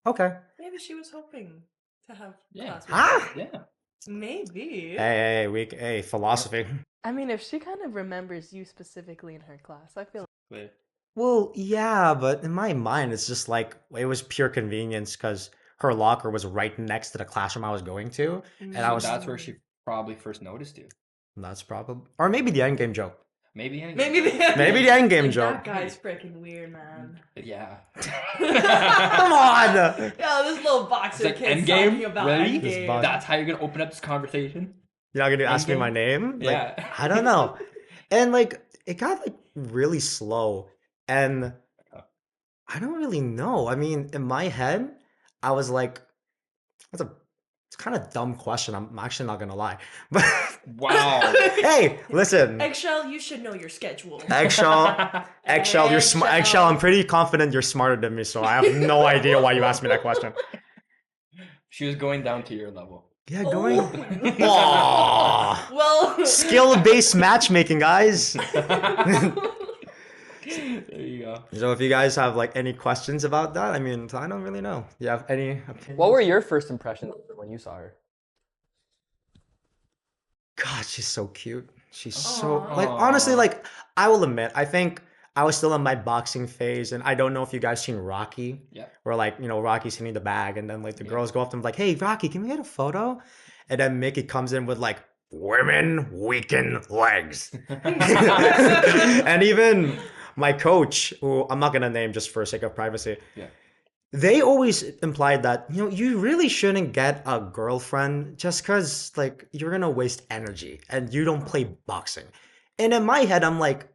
[SPEAKER 4] okay.
[SPEAKER 3] Maybe she was hoping to have
[SPEAKER 2] Yeah.
[SPEAKER 3] class with
[SPEAKER 4] Huh?
[SPEAKER 3] you.
[SPEAKER 2] Yeah.
[SPEAKER 3] Maybe.
[SPEAKER 4] Hey, philosophy.
[SPEAKER 3] I mean, if she kind of remembers you specifically in her class, I feel
[SPEAKER 2] Clear.
[SPEAKER 4] Well, yeah, but in my mind, it's just like it was pure convenience because her locker was right next to the classroom I was going to, and I
[SPEAKER 2] So
[SPEAKER 4] was.
[SPEAKER 2] that's where she probably first noticed you.
[SPEAKER 4] That's probably, or maybe the end game joke.
[SPEAKER 2] Maybe.
[SPEAKER 3] Maybe the
[SPEAKER 4] Maybe the end game
[SPEAKER 3] Like,
[SPEAKER 4] joke.
[SPEAKER 3] That guy's freaking weird, man.
[SPEAKER 2] Yeah.
[SPEAKER 4] Come on.
[SPEAKER 3] Yo, this little boxer
[SPEAKER 2] It's like
[SPEAKER 3] kid's
[SPEAKER 2] Endgame?
[SPEAKER 3] talking about
[SPEAKER 2] Really?
[SPEAKER 4] This
[SPEAKER 3] Endgame.
[SPEAKER 4] box-
[SPEAKER 2] That's how you're gonna open up this conversation.
[SPEAKER 4] You're not gonna ask me
[SPEAKER 2] Endgame?
[SPEAKER 4] my name? Like,
[SPEAKER 2] Yeah.
[SPEAKER 4] I don't know. And like, it got like really slow, and I don't really know. I mean, in my head, I was like, it's kind of dumb question. I'm actually not gonna lie, but
[SPEAKER 2] Wow.
[SPEAKER 4] hey, listen,
[SPEAKER 3] Eggshell, you should know your schedule.
[SPEAKER 4] Eggshell, you're smart. Eggshell, I'm pretty confident you're smarter than me, so I have no idea why you asked me that question.
[SPEAKER 2] She was going down to your level.
[SPEAKER 4] Yeah, going.
[SPEAKER 3] Oh.
[SPEAKER 4] Aw.
[SPEAKER 3] Well,
[SPEAKER 4] Skill-based matchmaking, guys.
[SPEAKER 2] There you go.
[SPEAKER 4] So if you guys have like any questions about that, I mean, I don't really know. Do you have any opinions?
[SPEAKER 2] What were your first impressions when you saw her?
[SPEAKER 4] God, she's so cute. She's
[SPEAKER 3] Aw.
[SPEAKER 4] so like honestly,
[SPEAKER 2] Aw.
[SPEAKER 4] like I will admit, I think I was still in my boxing phase, and I don't know if you guys seen Rocky.
[SPEAKER 2] Yeah.
[SPEAKER 4] Where like, Rocky's hitting the bag, and then like the
[SPEAKER 2] Yeah.
[SPEAKER 4] girls go up to him like, hey Rocky, can we get a photo? And then Mickey comes in with like women weaken legs. And even my coach, who I'm not gonna name just for sake of privacy,
[SPEAKER 2] Yeah.
[SPEAKER 4] they always implied that you really shouldn't get a girlfriend just because like you're gonna waste energy and you don't play boxing. And in my head, I'm like,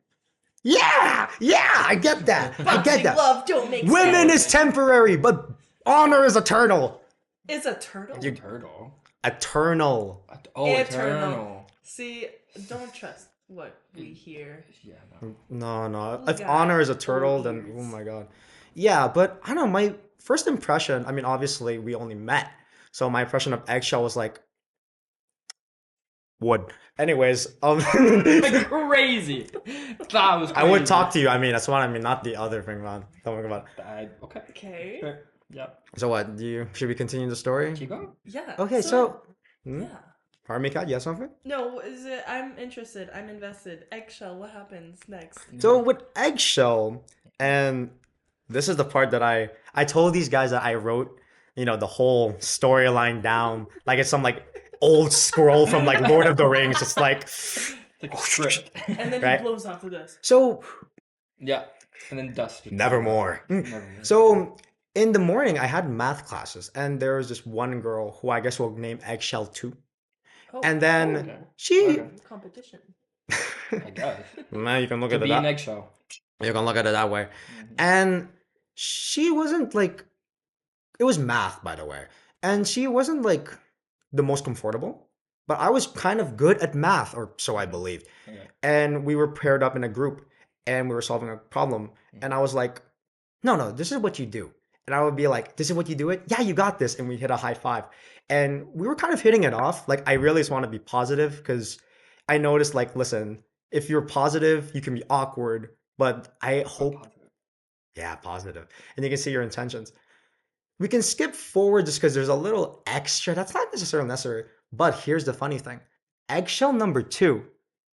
[SPEAKER 4] yeah, I get that. I get
[SPEAKER 3] boxing
[SPEAKER 4] that.
[SPEAKER 3] love don't make
[SPEAKER 4] Women
[SPEAKER 3] sense.
[SPEAKER 4] is temporary, but honor is eternal.
[SPEAKER 3] It's a turtle.
[SPEAKER 2] Turtle.
[SPEAKER 4] Eternal.
[SPEAKER 2] Oh,
[SPEAKER 3] Eternal.
[SPEAKER 2] eternal.
[SPEAKER 3] See, don't trust what we hear.
[SPEAKER 2] Yeah. No.
[SPEAKER 4] No.
[SPEAKER 3] You
[SPEAKER 4] If
[SPEAKER 3] got
[SPEAKER 4] honor is a turtle,
[SPEAKER 3] old
[SPEAKER 4] then oh
[SPEAKER 3] ears.
[SPEAKER 4] my god. Yeah, but I don't know. My first impression, I mean, obviously we only met, so my impression of Eggshell was like wood. Anyways,
[SPEAKER 2] Crazy. That was crazy.
[SPEAKER 4] I would talk to you. I mean, that's what I mean, not the other thing, man. Don't think about it.
[SPEAKER 2] Okay.
[SPEAKER 3] Okay.
[SPEAKER 2] Sure. Yeah.
[SPEAKER 4] So what? Should we continue the story?
[SPEAKER 2] Keep going.
[SPEAKER 3] Yeah.
[SPEAKER 4] Okay, so
[SPEAKER 3] Yeah.
[SPEAKER 4] Harmika, you have something?
[SPEAKER 3] No, is it? I'm interested. I'm invested. Eggshell, what happens next?
[SPEAKER 4] So with Eggshell, and this is the part that I told these guys that I wrote, the whole storyline down like it's some like old scroll from like Lord of the Rings. It's like
[SPEAKER 2] It's like a script.
[SPEAKER 3] And then
[SPEAKER 4] Right.
[SPEAKER 3] he blows off the dust.
[SPEAKER 4] so
[SPEAKER 2] Yeah. And then dust.
[SPEAKER 4] nevermore.
[SPEAKER 2] Nevermore.
[SPEAKER 4] So in the morning I had math classes, and there was this one girl who I guess we'll name Eggshell 2.
[SPEAKER 3] Oh,
[SPEAKER 4] And then
[SPEAKER 1] Okay.
[SPEAKER 4] she
[SPEAKER 1] Okay.
[SPEAKER 3] competition.
[SPEAKER 1] I guess.
[SPEAKER 4] Man, you can look
[SPEAKER 1] To
[SPEAKER 4] at it
[SPEAKER 1] be an
[SPEAKER 4] that
[SPEAKER 1] eggshell.
[SPEAKER 4] you can look at it that way.
[SPEAKER 1] Mhm.
[SPEAKER 4] And she wasn't like, it was math, by the way. And she wasn't like the most comfortable, but I was kind of good at math, or so I believed.
[SPEAKER 1] Okay.
[SPEAKER 4] And we were paired up in a group and we were solving a problem. And I was like, no, no, this is what you do. And I would be like, this is what you do it? Yeah, you got this. And we hit a high five. And we were kind of hitting it off. Like, I really just want to be positive because I noticed, like, listen, if you're positive, you can be awkward, but I hope, yeah, positive. And you can see your intentions. We can skip forward just because there's a little extra. That's not necessarily necessary. But here's the funny thing. Eggshell number 2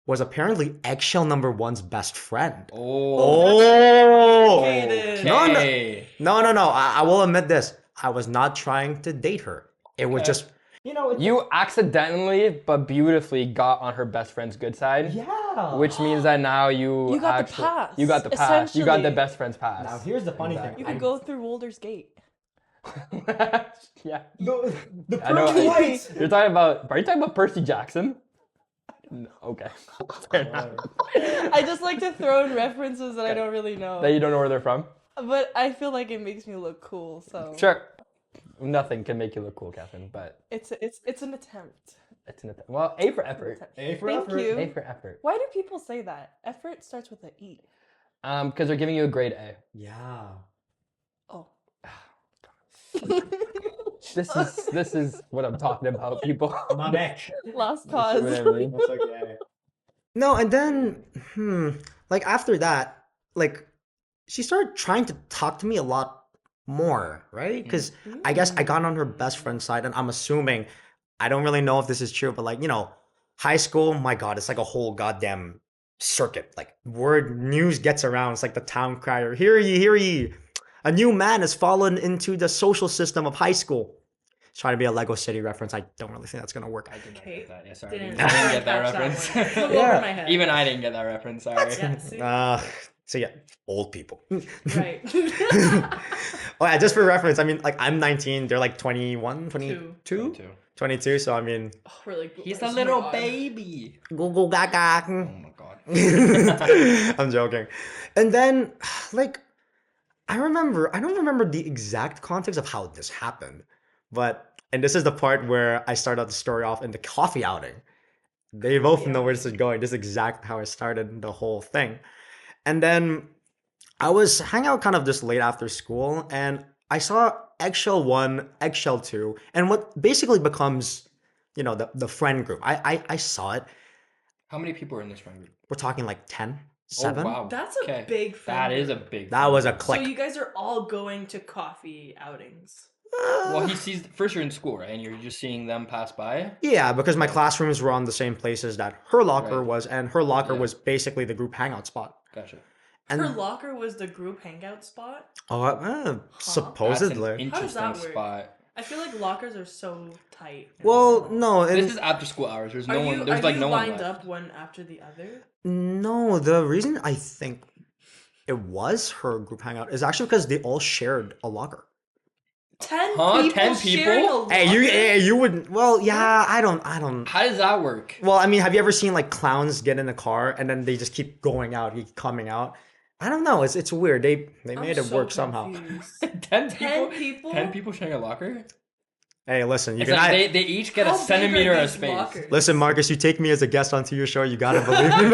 [SPEAKER 4] was apparently Eggshell number 1's best friend.
[SPEAKER 1] Oh.
[SPEAKER 4] Oh!
[SPEAKER 3] Complicated.
[SPEAKER 4] No, no,
[SPEAKER 1] Okay.
[SPEAKER 4] no. I will admit this. I was not trying to date her. It was
[SPEAKER 1] Okay.
[SPEAKER 4] just, you know,
[SPEAKER 2] You accidentally but beautifully got on her best friend's good side.
[SPEAKER 4] yeah.
[SPEAKER 2] Which means that now you
[SPEAKER 3] You got the
[SPEAKER 2] actually,
[SPEAKER 3] pass,
[SPEAKER 2] You got the pass. You got the
[SPEAKER 3] essentially.
[SPEAKER 2] best friend's pass.
[SPEAKER 4] Now here's the funny
[SPEAKER 2] Exactly.
[SPEAKER 3] You
[SPEAKER 4] thing.
[SPEAKER 3] could go through Walder's Gate.
[SPEAKER 2] Yeah.
[SPEAKER 4] The
[SPEAKER 2] I know.
[SPEAKER 4] pearly whites.
[SPEAKER 2] You're talking about. Are you talking about Percy Jackson? No, okay. Fair enough.
[SPEAKER 3] I just like to throw in references that I don't really know.
[SPEAKER 2] That you don't know where they're from.
[SPEAKER 3] But I feel like it makes me look cool, so
[SPEAKER 2] Sure. Nothing can make you look cool, Catherine. But
[SPEAKER 3] it's an attempt.
[SPEAKER 2] it's an attempt. Well, A for effort.
[SPEAKER 4] A for
[SPEAKER 3] Thank
[SPEAKER 4] effort.
[SPEAKER 3] you.
[SPEAKER 2] A for effort.
[SPEAKER 3] Why do people say that? Effort starts with an E.
[SPEAKER 2] Because they're giving you a grade A.
[SPEAKER 4] Yeah.
[SPEAKER 3] Oh.
[SPEAKER 2] This is what I'm talking about, people.
[SPEAKER 4] My neck.
[SPEAKER 3] Lost
[SPEAKER 2] You see what I
[SPEAKER 3] cause.
[SPEAKER 2] mean?
[SPEAKER 4] That's okay. No, and then, like after that, like she started trying to talk to me a lot more, right? Because I guess I got on her best friend's side, and I'm assuming, I don't really know if this is true, but like, you know, high school, my God, it's like a whole goddamn circuit. Like, word news gets around, it's like the town crier, hear ye, hear ye. A new man has fallen into the social system of high school. Trying to be a Lego City reference. I don't really think that's gonna work.
[SPEAKER 1] I did not
[SPEAKER 3] Okay.
[SPEAKER 1] get that. Yeah, sorry.
[SPEAKER 3] Didn't
[SPEAKER 1] I didn't get that
[SPEAKER 3] catch that
[SPEAKER 1] reference.
[SPEAKER 3] one. Flew
[SPEAKER 4] Yeah.
[SPEAKER 3] over my head.
[SPEAKER 1] Even I didn't get that reference. Sorry.
[SPEAKER 3] Yeah, see?
[SPEAKER 4] So yeah, old people.
[SPEAKER 3] Right.
[SPEAKER 4] Oh yeah, just for reference, I mean, like I'm 19, they're like 21, 22,
[SPEAKER 1] 22.
[SPEAKER 4] 22, so I mean,
[SPEAKER 3] Oh, we're like,
[SPEAKER 1] He's
[SPEAKER 3] oh
[SPEAKER 1] a
[SPEAKER 3] my
[SPEAKER 1] little
[SPEAKER 3] God.
[SPEAKER 1] baby.
[SPEAKER 4] go go gaga.
[SPEAKER 1] Oh my god.
[SPEAKER 4] I'm joking. And then, like, I don't remember the exact context of how this happened, but, and this is the part where I started the story off in the coffee outing. They both know where this is going. This is exactly how I started the whole thing. And then I was hanging out kind of just late after school, and I saw Eggshell 1, Eggshell 2, and what basically becomes, you know, the friend group. I saw it.
[SPEAKER 1] How many people are in this friend group?
[SPEAKER 4] We're talking like 10, 7.
[SPEAKER 1] Oh, wow.
[SPEAKER 3] That's a
[SPEAKER 1] Okay.
[SPEAKER 3] big friend
[SPEAKER 1] That is a
[SPEAKER 3] group.
[SPEAKER 1] big.
[SPEAKER 4] That was a
[SPEAKER 1] friend
[SPEAKER 3] So
[SPEAKER 4] click.
[SPEAKER 3] you guys are all going to coffee outings.
[SPEAKER 1] group. Well, he sees first you're in school, right? And you're just seeing them pass by.
[SPEAKER 4] Yeah, because my classrooms were on the same places that her locker
[SPEAKER 1] Right.
[SPEAKER 4] was, and her locker
[SPEAKER 1] Yeah.
[SPEAKER 4] was basically the group hangout spot.
[SPEAKER 1] Gotcha.
[SPEAKER 4] And
[SPEAKER 3] Her locker was the group hangout spot.
[SPEAKER 4] oh,
[SPEAKER 1] That's an
[SPEAKER 4] supposedly.
[SPEAKER 1] interesting
[SPEAKER 3] that work?
[SPEAKER 1] spot.
[SPEAKER 3] I feel like lockers are so tight.
[SPEAKER 4] Well, no, and
[SPEAKER 1] This is after school hours. There's no one. There's
[SPEAKER 3] are
[SPEAKER 1] like
[SPEAKER 3] you
[SPEAKER 1] no one
[SPEAKER 3] lined
[SPEAKER 1] left.
[SPEAKER 3] up one after the other?
[SPEAKER 4] no. The reason I think it was her group hangout is actually because they all shared a locker.
[SPEAKER 3] 10
[SPEAKER 1] Huh?
[SPEAKER 3] people
[SPEAKER 1] 10
[SPEAKER 3] sharing
[SPEAKER 1] people?
[SPEAKER 3] a
[SPEAKER 4] Hey,
[SPEAKER 3] locker?
[SPEAKER 4] you wouldn't. Well, yeah, I don't.
[SPEAKER 1] How does that work?
[SPEAKER 4] Well, I mean, have you ever seen like clowns get in a car and then they just keep going out, keep coming out? I don't know. It's weird. They
[SPEAKER 3] I'm
[SPEAKER 4] made it
[SPEAKER 3] so
[SPEAKER 4] work somehow.
[SPEAKER 3] confused.
[SPEAKER 1] 10 people.
[SPEAKER 3] 10 people?
[SPEAKER 1] 10 people sharing a locker.
[SPEAKER 4] Hey, listen, you
[SPEAKER 1] It's
[SPEAKER 4] can.
[SPEAKER 1] like
[SPEAKER 4] I,
[SPEAKER 1] they each get
[SPEAKER 3] How
[SPEAKER 1] a
[SPEAKER 3] big are
[SPEAKER 1] centimeter of
[SPEAKER 3] these
[SPEAKER 1] space.
[SPEAKER 3] lockers?
[SPEAKER 4] listen, Marcus, you take me as a guest onto your show. You gotta believe me,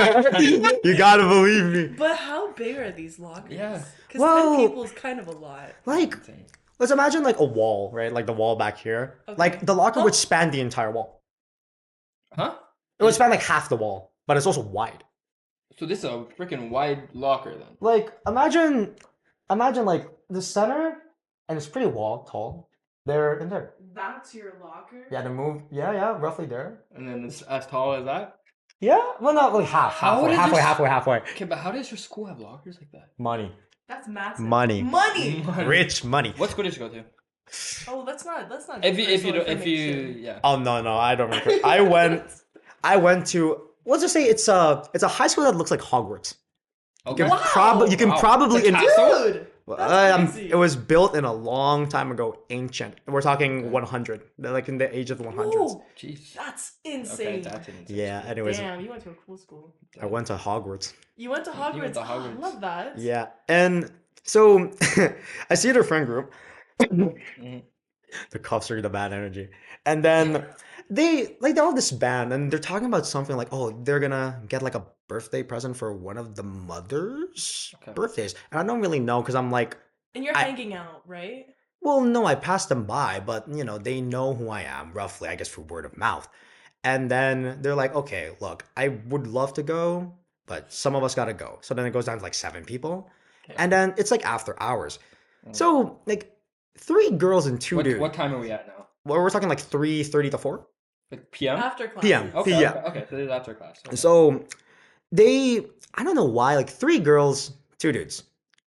[SPEAKER 4] man. You gotta believe me.
[SPEAKER 3] But how big are these lockers?
[SPEAKER 1] Yeah.
[SPEAKER 3] Because
[SPEAKER 4] Well-
[SPEAKER 3] 10 people is kind of a lot.
[SPEAKER 4] Like,
[SPEAKER 1] Insane.
[SPEAKER 4] let's imagine like a wall, right? Like the wall back here.
[SPEAKER 3] Okay.
[SPEAKER 4] Like the locker
[SPEAKER 3] Huh?
[SPEAKER 4] would span the entire wall.
[SPEAKER 1] Huh?
[SPEAKER 4] It would span like half the wall, but it's also wide.
[SPEAKER 1] So this is a freaking wide locker then.
[SPEAKER 4] Like imagine like the center, and it's pretty tall. There and there.
[SPEAKER 3] That's your locker?
[SPEAKER 4] Yeah, to move. Yeah, roughly there.
[SPEAKER 1] And then it's as tall as that.
[SPEAKER 4] Yeah, well, not really
[SPEAKER 1] How does
[SPEAKER 4] halfway.
[SPEAKER 1] Okay, but how does your school have lockers like that?
[SPEAKER 4] Money,
[SPEAKER 3] That's massive.
[SPEAKER 4] Money.
[SPEAKER 3] Money!
[SPEAKER 4] rich money.
[SPEAKER 1] What school did you go to?
[SPEAKER 3] Oh, that's not.
[SPEAKER 1] If you
[SPEAKER 3] personal
[SPEAKER 1] don't, if you
[SPEAKER 3] information.
[SPEAKER 1] yeah.
[SPEAKER 4] Oh no, I don't remember. I went to. Let's just say it's a high school that looks like Hogwarts.
[SPEAKER 1] Okay.
[SPEAKER 3] Wow!
[SPEAKER 4] You can
[SPEAKER 1] Wow.
[SPEAKER 4] probably
[SPEAKER 1] It's a castle?
[SPEAKER 3] Dude! That's crazy.
[SPEAKER 4] It was built in a long time ago, ancient. We're talking 100, like in the age of the 100s.
[SPEAKER 3] Ooh,
[SPEAKER 1] Jeez.
[SPEAKER 3] that's
[SPEAKER 1] Okay,
[SPEAKER 3] insane.
[SPEAKER 1] that's an insane
[SPEAKER 4] Yeah,
[SPEAKER 1] school.
[SPEAKER 4] anyways,
[SPEAKER 3] Damn, you went to a cool school.
[SPEAKER 4] I went to Hogwarts.
[SPEAKER 3] You went to Hogwarts.
[SPEAKER 1] You went to
[SPEAKER 3] Oh, I
[SPEAKER 1] Hogwarts.
[SPEAKER 3] love that.
[SPEAKER 4] Yeah, and so I see their friend group.
[SPEAKER 1] Mhm.
[SPEAKER 4] The cuffs are the bad energy, and then they all disband, and they're talking about something like, oh, they're gonna get like a birthday present for one of the mothers'
[SPEAKER 1] Okay.
[SPEAKER 4] birthdays, and I don't really know because I'm like,
[SPEAKER 3] And you're
[SPEAKER 4] I-
[SPEAKER 3] hanging out, right?
[SPEAKER 4] well, no, I passed them by, but they know who I am roughly, I guess, through word of mouth. And then they're like, okay, look, I would love to go, but some of us gotta go. So then it goes down to like 7 people,
[SPEAKER 1] Yeah.
[SPEAKER 4] and then it's like after hours.
[SPEAKER 1] Mm.
[SPEAKER 4] So like 3 girls and 2 dudes.
[SPEAKER 1] What time are we at now?
[SPEAKER 4] Well, we're talking like 3:30 to 4
[SPEAKER 1] Like PM?
[SPEAKER 3] After class.
[SPEAKER 4] PM.
[SPEAKER 1] Okay,
[SPEAKER 4] Yeah.
[SPEAKER 1] okay, so this is after class. Okay.
[SPEAKER 4] So I don't know why, like 3 girls, 2 dudes,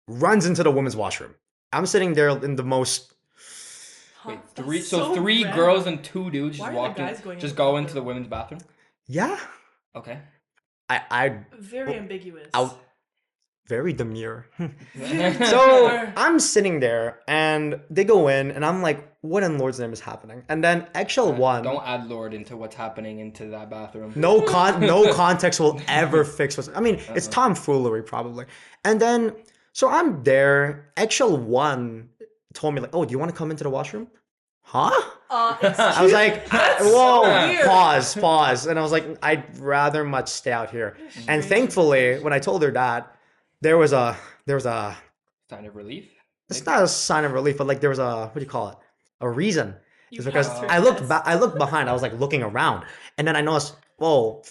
[SPEAKER 4] runs into the women's washroom. I'm sitting there in the most.
[SPEAKER 1] Wait,
[SPEAKER 3] That's
[SPEAKER 1] three. So
[SPEAKER 3] so
[SPEAKER 1] three
[SPEAKER 3] random.
[SPEAKER 1] girls and 2 dudes
[SPEAKER 3] Why
[SPEAKER 1] just
[SPEAKER 3] are the
[SPEAKER 1] walked in.
[SPEAKER 3] guys going
[SPEAKER 1] Just
[SPEAKER 3] in
[SPEAKER 1] go
[SPEAKER 3] the
[SPEAKER 1] into the
[SPEAKER 3] bathroom?
[SPEAKER 1] women's bathroom.
[SPEAKER 4] Yeah,
[SPEAKER 1] Okay.
[SPEAKER 4] I
[SPEAKER 3] Very ambiguous.
[SPEAKER 4] very demure.
[SPEAKER 3] Very
[SPEAKER 4] So
[SPEAKER 3] demure.
[SPEAKER 4] I'm sitting there, and they go in, and I'm like, "What in Lord's name is happening?" And then Eggshell one.
[SPEAKER 1] Don't add Lord into what's happening into that bathroom.
[SPEAKER 4] No context will ever fix what's. I mean, it's tomfoolery probably. And then so I'm there. Eggshell one told me like, "Oh, do you want to come into the washroom?" Huh? I was like, "Whoa,
[SPEAKER 3] weird.
[SPEAKER 4] pause." And I was like, "I'd rather much stay out here." And thankfully, when I told her that, there was a
[SPEAKER 1] Sign of relief.
[SPEAKER 4] it's not a sign of relief, but like there was a, what do you call it? A reason.
[SPEAKER 3] You
[SPEAKER 4] It's because
[SPEAKER 3] passed your
[SPEAKER 4] I looked
[SPEAKER 3] test.
[SPEAKER 4] back. I looked behind. I was like looking around, and then I noticed, whoa,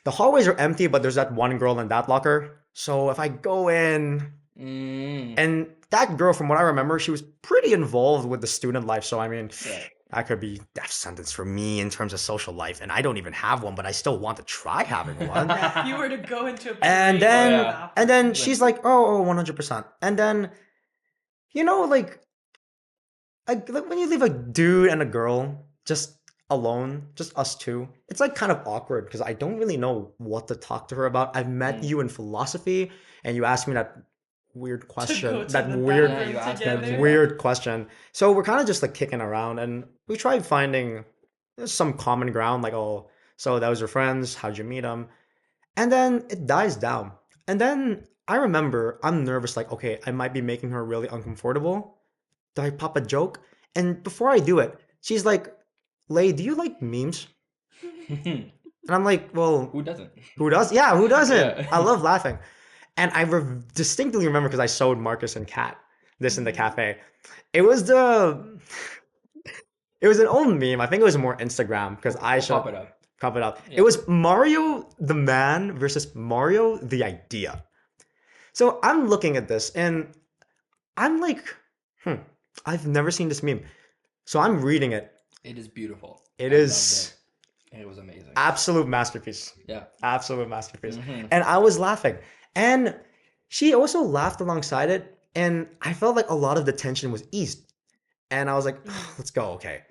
[SPEAKER 4] the hallways are empty, but there's that one girl in that locker. So if I go in, and that girl, from what I remember, she was pretty involved with the student life. So I mean,
[SPEAKER 1] Right.
[SPEAKER 4] that could be death sentence for me in terms of social life, and I don't even have one, but I still want to try having one.
[SPEAKER 3] If you were to go into a
[SPEAKER 4] And
[SPEAKER 3] parade
[SPEAKER 4] then,
[SPEAKER 3] or a
[SPEAKER 1] yeah.
[SPEAKER 3] bathroom.
[SPEAKER 4] and then she's like, oh, 100%. And then, like when you leave a dude and a girl just alone, just us two, it's like kind of awkward because I don't really know what to talk to her about. I've met you in philosophy, and you asked me that weird question.
[SPEAKER 3] go to
[SPEAKER 4] That
[SPEAKER 3] the
[SPEAKER 4] weird,
[SPEAKER 3] bathroom
[SPEAKER 1] you asked me
[SPEAKER 3] together.
[SPEAKER 1] that
[SPEAKER 4] weird question. So we're kind of just like kicking around, and we tried finding some common ground, like, oh, so that was your friends, how'd you meet them? And then it dies down. And then I remember I'm nervous, like, okay, I might be making her really uncomfortable. Do I pop a joke? And before I do it, she's like, Lay, do you like memes? And I'm like, well,
[SPEAKER 1] Who doesn't?
[SPEAKER 4] who does? Yeah, who doesn't?
[SPEAKER 1] Yeah.
[SPEAKER 4] I love laughing. And I distinctly remember because I showed Marcus and Kat this in the cafe. It was it was an old meme. I think it was more Instagram because I
[SPEAKER 1] We'll
[SPEAKER 4] showed.
[SPEAKER 1] pop it up.
[SPEAKER 4] Prop it up.
[SPEAKER 1] Yeah.
[SPEAKER 4] It was Mario the man versus Mario the idea. So I'm looking at this and I'm like, I've never seen this meme. So I'm reading it.
[SPEAKER 1] It is beautiful.
[SPEAKER 4] It
[SPEAKER 1] I
[SPEAKER 4] is
[SPEAKER 1] loved it. It was amazing.
[SPEAKER 4] absolute masterpiece.
[SPEAKER 1] Yeah.
[SPEAKER 4] Absolute masterpiece.
[SPEAKER 1] Mhm.
[SPEAKER 4] And I was laughing. And she also laughed alongside it. And I felt like a lot of the tension was eased. And I was like, let's go. Okay.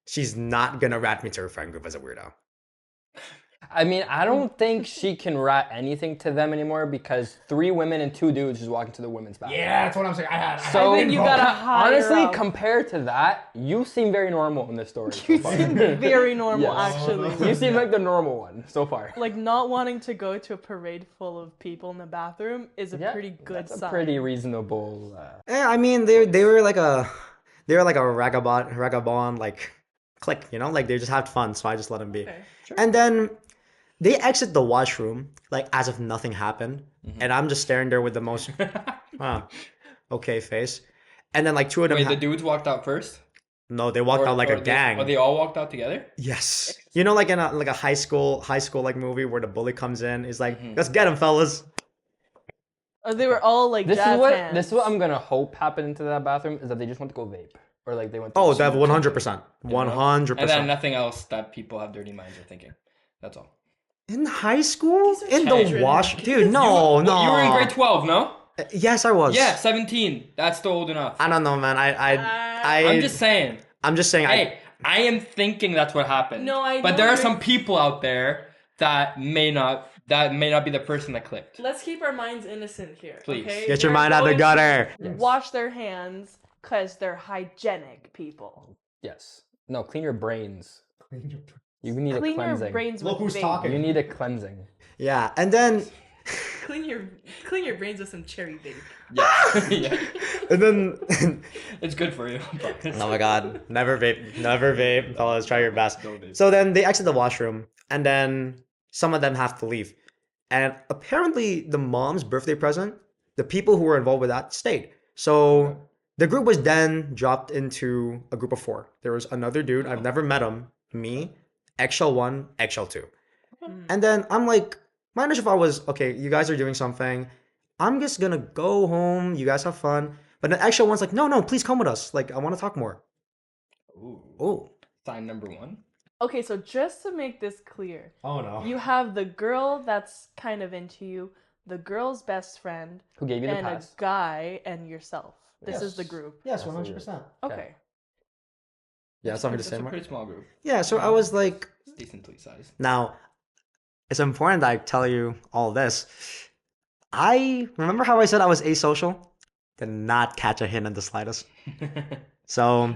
[SPEAKER 4] She's not going to rat me to her friend group as a weirdo.
[SPEAKER 2] I mean, I don't think she can rat anything to them anymore because 3 women and 2 dudes just walk into the women's bathroom.
[SPEAKER 5] that's what I'm saying. I had.
[SPEAKER 2] So
[SPEAKER 3] I think you gotta hire
[SPEAKER 2] honestly,
[SPEAKER 3] out.
[SPEAKER 2] compared to that, you seem very normal in this story.
[SPEAKER 3] You
[SPEAKER 2] so far.
[SPEAKER 3] seem very normal,
[SPEAKER 2] Yes.
[SPEAKER 3] actually.
[SPEAKER 2] You seem like the normal one so far.
[SPEAKER 3] Like not wanting to go to a parade full of people in the bathroom is a
[SPEAKER 2] Yeah,
[SPEAKER 3] pretty good
[SPEAKER 2] that's
[SPEAKER 3] sign.
[SPEAKER 2] a pretty reasonable.
[SPEAKER 4] Yeah, I mean they were like a ragabond like clique, like they just had fun, so I just let them be.
[SPEAKER 3] Okay.
[SPEAKER 4] And then they exit the washroom like as if nothing happened, and I'm just staring there with the most okay face. And then like 2 of them
[SPEAKER 1] Wait, the dudes walked out first?
[SPEAKER 4] no, they walked out like a gang.
[SPEAKER 1] Or they all walked out together?
[SPEAKER 4] Yes, like in a high school like movie where the bully comes in, is like, let's get him, fellas.
[SPEAKER 3] Oh, they were all like
[SPEAKER 2] This is
[SPEAKER 3] jazz
[SPEAKER 2] what
[SPEAKER 3] hands.
[SPEAKER 2] this is what I'm gonna hope happened into that bathroom is that they just went to go vape or like they went. To
[SPEAKER 4] Oh,
[SPEAKER 2] smoke
[SPEAKER 4] that 100%,
[SPEAKER 1] You know?
[SPEAKER 4] 100%.
[SPEAKER 1] And then nothing else that people have dirty minds are thinking. That's all.
[SPEAKER 4] In high school,
[SPEAKER 3] These are
[SPEAKER 4] in the
[SPEAKER 3] children.
[SPEAKER 4] wash, dude. No, no.
[SPEAKER 1] You were in grade 12, no?
[SPEAKER 4] Yes, I was.
[SPEAKER 1] Yeah, 17. That's still old enough.
[SPEAKER 4] I don't know, man.
[SPEAKER 1] I'm just saying.
[SPEAKER 4] I'm just saying.
[SPEAKER 1] Hey, I am thinking that's what happened.
[SPEAKER 3] No, I
[SPEAKER 1] But
[SPEAKER 3] know
[SPEAKER 1] there are
[SPEAKER 3] you're-
[SPEAKER 1] some people out there that may not
[SPEAKER 2] that may not be the person that clicked.
[SPEAKER 3] Let's keep our minds innocent here.
[SPEAKER 2] Please.
[SPEAKER 3] Okay?
[SPEAKER 4] Get your
[SPEAKER 3] We're
[SPEAKER 4] mind out of the
[SPEAKER 3] going
[SPEAKER 4] gutter.
[SPEAKER 3] to
[SPEAKER 2] Yes.
[SPEAKER 3] Wash their hands because they're hygienic people.
[SPEAKER 2] Yes. No, clean your brains. You need a
[SPEAKER 3] Clean
[SPEAKER 2] cleansing.
[SPEAKER 3] your brains
[SPEAKER 4] Look
[SPEAKER 3] with
[SPEAKER 4] who's
[SPEAKER 3] vape.
[SPEAKER 4] talking.
[SPEAKER 2] You need a cleansing.
[SPEAKER 4] Yeah, and then
[SPEAKER 3] Clean your brains with some cherry vape.
[SPEAKER 2] Yeah. Yeah.
[SPEAKER 4] and then
[SPEAKER 2] It's good for you.
[SPEAKER 4] oh my god, never vape, fellas, try your best.
[SPEAKER 2] Don't vape.
[SPEAKER 4] So then they exit the washroom, and then some of them have to leave. And apparently, the mom's birthday present, the people who were involved with that stayed. So the group was then dropped into a group of 4. There was another dude, I've never met him, me, Eggshell 1, Eggshell 2. And then I'm like, my initial thought was, okay, you guys are doing something. I'm just gonna go home. You guys have fun. But then Eggshell 1's like, no, please come with us. Like, I want to talk more.
[SPEAKER 2] Ooh.
[SPEAKER 4] Oh.
[SPEAKER 2] Sign number 1.
[SPEAKER 3] Okay, so just to make this clear,
[SPEAKER 4] Oh no.
[SPEAKER 3] you have the girl that's kind of into you, the girl's best friend,
[SPEAKER 2] Who gave you the
[SPEAKER 3] and a
[SPEAKER 2] pass?
[SPEAKER 3] guy and yourself. This is the
[SPEAKER 2] Yes.
[SPEAKER 3] group.
[SPEAKER 4] Yes,
[SPEAKER 2] Absolutely.
[SPEAKER 4] 100%.
[SPEAKER 3] Okay.
[SPEAKER 4] Yeah, that's something to
[SPEAKER 2] It's
[SPEAKER 4] say
[SPEAKER 2] a
[SPEAKER 4] more.
[SPEAKER 2] pretty small group.
[SPEAKER 4] Yeah, so I was like,
[SPEAKER 2] It's decently sized.
[SPEAKER 4] now, it's important that I tell you all this. I remember how I said I was asocial? Did not catch a hint in the slightest. So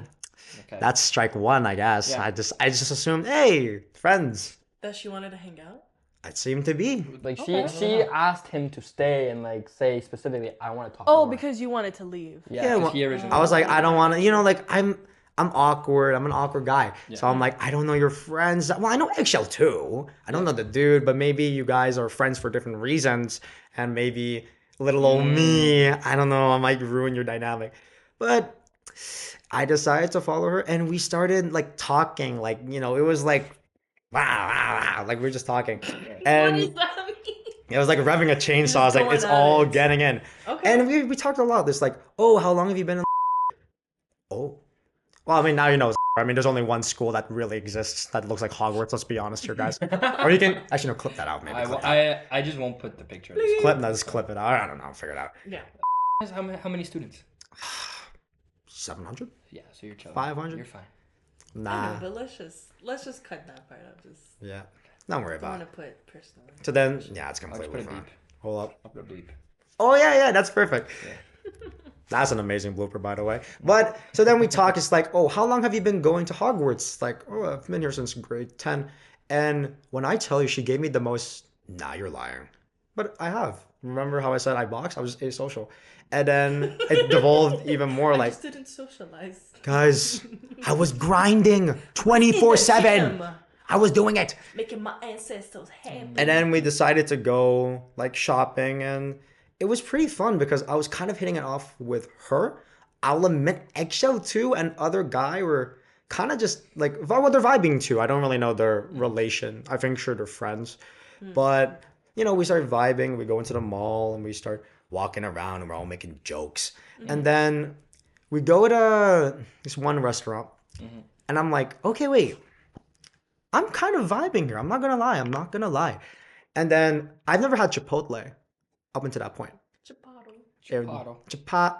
[SPEAKER 2] Okay.
[SPEAKER 4] that's strike 1, I guess.
[SPEAKER 2] Yeah.
[SPEAKER 4] I just assumed, hey, friends.
[SPEAKER 3] That she wanted to hang out?
[SPEAKER 4] It seemed to be.
[SPEAKER 2] Like
[SPEAKER 3] Okay.
[SPEAKER 2] she asked him to stay and like say specifically, I want to talk.
[SPEAKER 3] Oh,
[SPEAKER 2] more.
[SPEAKER 3] because you wanted to leave.
[SPEAKER 2] yeah,
[SPEAKER 4] Yeah,
[SPEAKER 2] 'cause
[SPEAKER 4] well,
[SPEAKER 2] he originally.
[SPEAKER 4] I was like, I don't want to, like I'm awkward. I'm an awkward guy. So
[SPEAKER 2] Yeah.
[SPEAKER 4] I'm like, I don't know your friends. Well, I know Eggshell too. I don't know the dude, but maybe you guys are friends for different reasons. And maybe little old me, I don't know, I might ruin your dynamic. But I decided to follow her and we started like talking. Like, it was like, wow, like we were just talking.
[SPEAKER 3] What does
[SPEAKER 4] And
[SPEAKER 3] that mean?
[SPEAKER 4] it was like revving a chainsaw. I was like,
[SPEAKER 3] going
[SPEAKER 4] it's
[SPEAKER 3] at
[SPEAKER 4] all
[SPEAKER 3] it.
[SPEAKER 4] getting in.
[SPEAKER 3] Okay.
[SPEAKER 4] And we talked a lot. There's like, oh, how long have you been in? Oh. Well, I mean, now you know. I mean, there's only one school that really exists that looks like Hogwarts. Let's be honest here, guys. Or you can actually no, clip that out. Maybe clip that.
[SPEAKER 2] I just won't put the picture.
[SPEAKER 4] Just clip it out. I don't know. Figure it out.
[SPEAKER 3] Yeah.
[SPEAKER 2] How many students?
[SPEAKER 4] 700?
[SPEAKER 2] Yeah, so you're chilling.
[SPEAKER 4] 500?
[SPEAKER 2] You're fine.
[SPEAKER 3] I
[SPEAKER 4] Nah.
[SPEAKER 3] know, but let's just cut that part out. Just
[SPEAKER 4] Yeah. Don't worry
[SPEAKER 3] don't want
[SPEAKER 4] about
[SPEAKER 3] to
[SPEAKER 4] it.
[SPEAKER 3] put personal.
[SPEAKER 4] So then, yeah, it's
[SPEAKER 2] I'll just
[SPEAKER 4] completely
[SPEAKER 2] put a
[SPEAKER 4] fine.
[SPEAKER 2] beep.
[SPEAKER 4] Hold up.
[SPEAKER 2] I'll put a bleep.
[SPEAKER 4] Oh yeah, that's perfect.
[SPEAKER 2] Yeah.
[SPEAKER 4] That's an amazing blooper, by the way. But so then we talk. It's like, oh, how long have you been going to Hogwarts? Like, oh, I've been here since grade 10. And when I tell you, she gave me the most. Nah, you're lying. But I have. Remember how I said I box? I was asocial, and then it devolved even more.
[SPEAKER 3] I
[SPEAKER 4] Like,
[SPEAKER 3] just didn't socialize.
[SPEAKER 4] guys, I was grinding 24/7.
[SPEAKER 3] Gym,
[SPEAKER 4] I was doing it.
[SPEAKER 3] making my ancestors happy.
[SPEAKER 4] And then we decided to go like shopping, and it was pretty fun because I was kind of hitting it off with her. I'll admit, Eggshell 2 and other guy were kind of just like, well, they're vibing too. I don't really know their relation. I think sure they're friends. But, we started vibing. We go into the mall and we start walking around and we're all making jokes. And then we go to this one restaurant and I'm like, okay, wait. I'm kind of vibing here. I'm not going to lie. And then I've never had Chipotle up until that point.
[SPEAKER 3] Chipotle.
[SPEAKER 2] Chipotle.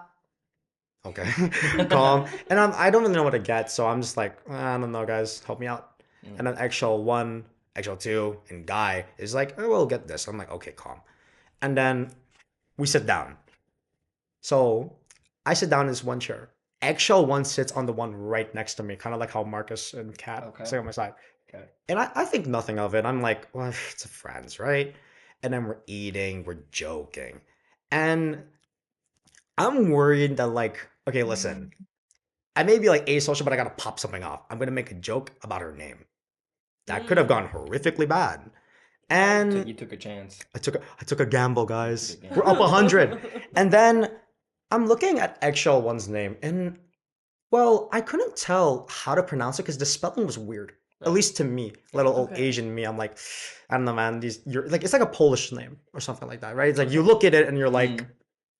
[SPEAKER 4] Okay, calm. And I don't really know what to get, so I'm just like, I don't know, guys, help me out. And then Eggshell 1, Eggshell 2, and Guy is like, oh, we'll get this. I'm like, okay, calm. And then we sit down. So I sit down in this one chair. Eggshell 1 sits on the one right next to me, kind of like how Marcus and Kat sit on my side.
[SPEAKER 2] Okay.
[SPEAKER 4] And I think nothing of it. I'm like, well, it's friends, right? And then we're eating, we're joking. And I'm worried that like, okay, listen, I may be like asocial, but I gotta pop something off. I'm gonna make a joke about her name. That could have gone horrifically bad. And
[SPEAKER 2] You took a chance.
[SPEAKER 4] I took a gamble, guys.
[SPEAKER 2] You took a
[SPEAKER 4] We're up 100. And then I'm looking at Eggshell 1's name, and well, I couldn't tell how to pronounce it because the spelling was weird. At least to me, little old
[SPEAKER 3] Okay.
[SPEAKER 4] Asian me. I'm like, I don't know, man. You're like, it's like a Polish name or something like that, right? It's like you look at it and you're like,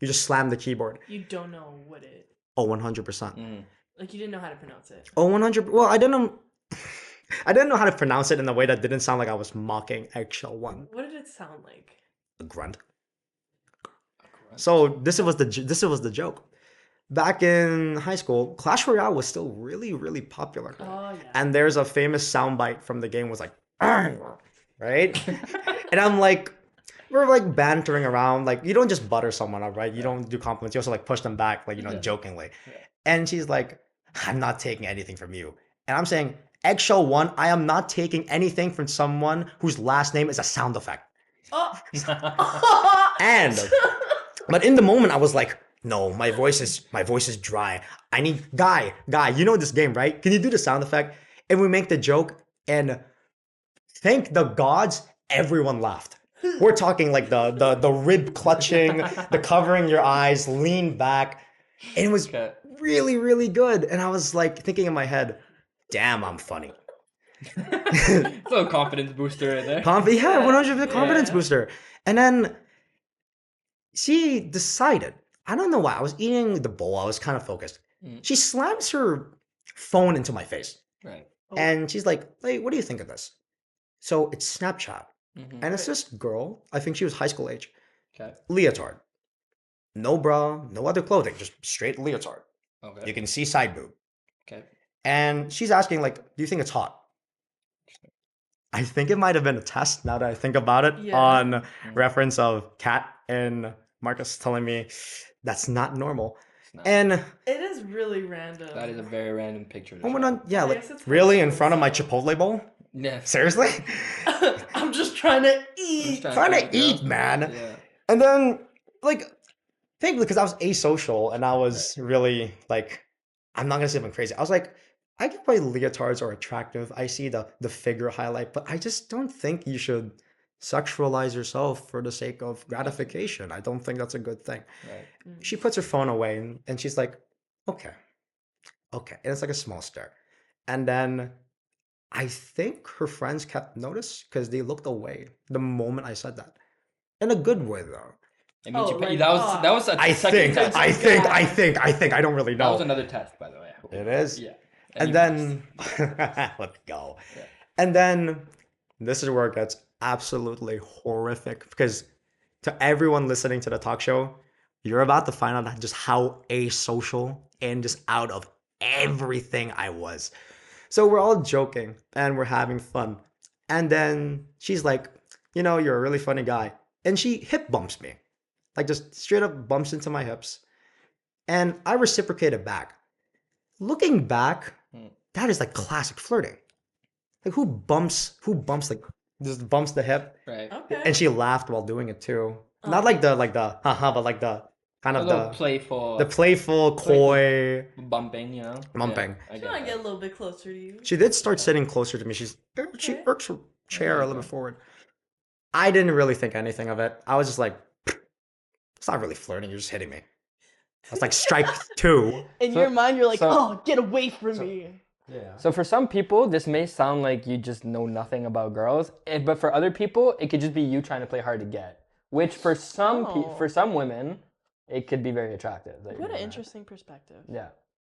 [SPEAKER 4] you just slam the keyboard.
[SPEAKER 3] You don't know what it.
[SPEAKER 4] Oh, 100%.
[SPEAKER 3] Like you didn't know how to pronounce it.
[SPEAKER 4] Oh, 100. Well, I didn't know. I didn't know how to pronounce it in a way that didn't sound like I was mocking Eggshell 1.
[SPEAKER 3] What did it sound like?
[SPEAKER 4] A grunt. So this was the joke. Back in high school, Clash Royale was still really, really popular.
[SPEAKER 3] Oh yeah.
[SPEAKER 4] And there's a famous soundbite from the game was like, "Arr!" right? And I'm like, we're like bantering around. Like you don't just butter someone up, right? You don't do compliments. You also like push them back, like jokingly. And she's like, I'm not taking anything from you. And I'm saying, eggshell one, I am not taking anything from someone whose last name is a sound effect. But in the moment, I was like, no, my voice is dry. I need guy, you know this game, right? Can you do the sound effect? And we make the joke, and thank the gods, everyone laughed. We're talking like the rib clutching, the covering your eyes, lean back. And it was really, really good. And I was like thinking in my head, damn, I'm funny.
[SPEAKER 2] It's a little confidence booster right there.
[SPEAKER 4] 100% confidence booster. And then she decided, I don't know why, I was eating the bowl, I was kind of focused. She slams her phone into my face.
[SPEAKER 2] Right.
[SPEAKER 4] And she's like, hey, what do you think of this? So it's Snapchat. And it's this girl, I think she was high school age.
[SPEAKER 2] Okay.
[SPEAKER 4] Leotard. No bra, no other clothing, just straight leotard.
[SPEAKER 2] Okay.
[SPEAKER 4] You can see side boob.
[SPEAKER 2] Okay.
[SPEAKER 4] And she's asking, like, do you think it's hot? I think it might have been a test now that I think about it, on reference of Kat and Marcus telling me that's not normal. And
[SPEAKER 3] it is really random.
[SPEAKER 2] That is a very random picture.
[SPEAKER 4] Really in front of my Chipotle bowl?
[SPEAKER 2] Yeah.
[SPEAKER 4] Seriously?
[SPEAKER 3] I'm just trying to eat.
[SPEAKER 4] Trying to eat, man.
[SPEAKER 2] Yeah.
[SPEAKER 4] And then, like, thankfully, because I was asocial and I was really, like, I'm not going to say I'm crazy. I was like, I get why leotards are attractive. I see the figure highlight, but I just don't think you should sexualize yourself for the sake of gratification. I don't think that's a good thing.
[SPEAKER 2] Right.
[SPEAKER 4] She puts her phone away and she's like, okay. And it's like a small stare. And then I think her friends kept notice because they looked away the moment I said that. In a good way, though.
[SPEAKER 2] I mean, that was a
[SPEAKER 4] I think. I don't really know.
[SPEAKER 2] That was another test, by the way.
[SPEAKER 4] It is?
[SPEAKER 2] Yeah.
[SPEAKER 4] And then, let's go. Yeah. And then, this is where it gets absolutely horrific, because to everyone listening to the talk show, you're about to find out just how asocial and just out of everything I was. So we're all joking and we're having fun. And then she's like, you know, you're a really funny guy. And she hip bumps me. Like just straight up bumps into my hips. And I reciprocated back. Looking back, that is like classic flirting. Like who bumps like just bumps the hip?
[SPEAKER 2] Right.
[SPEAKER 3] Okay.
[SPEAKER 4] And she laughed while doing it too. Not like the haha, but like the kind of the playful coy
[SPEAKER 2] bumping, you know?
[SPEAKER 4] Bumping.
[SPEAKER 3] Yeah, she might get a little bit closer to you.
[SPEAKER 4] She did start sitting closer to me. She irks her chair a little bit forward. I didn't really think anything of it. I was just like, it's not really flirting, you're just hitting me. I was like, strike two.
[SPEAKER 3] In your mind, you're like, oh, get away from me.
[SPEAKER 2] Yeah.
[SPEAKER 1] So for some people, this may sound like you just know nothing about girls, but for other people, it could just be you trying to play hard to get. Which for some for some women, it could be very attractive.
[SPEAKER 3] What an interesting perspective.
[SPEAKER 1] Yeah.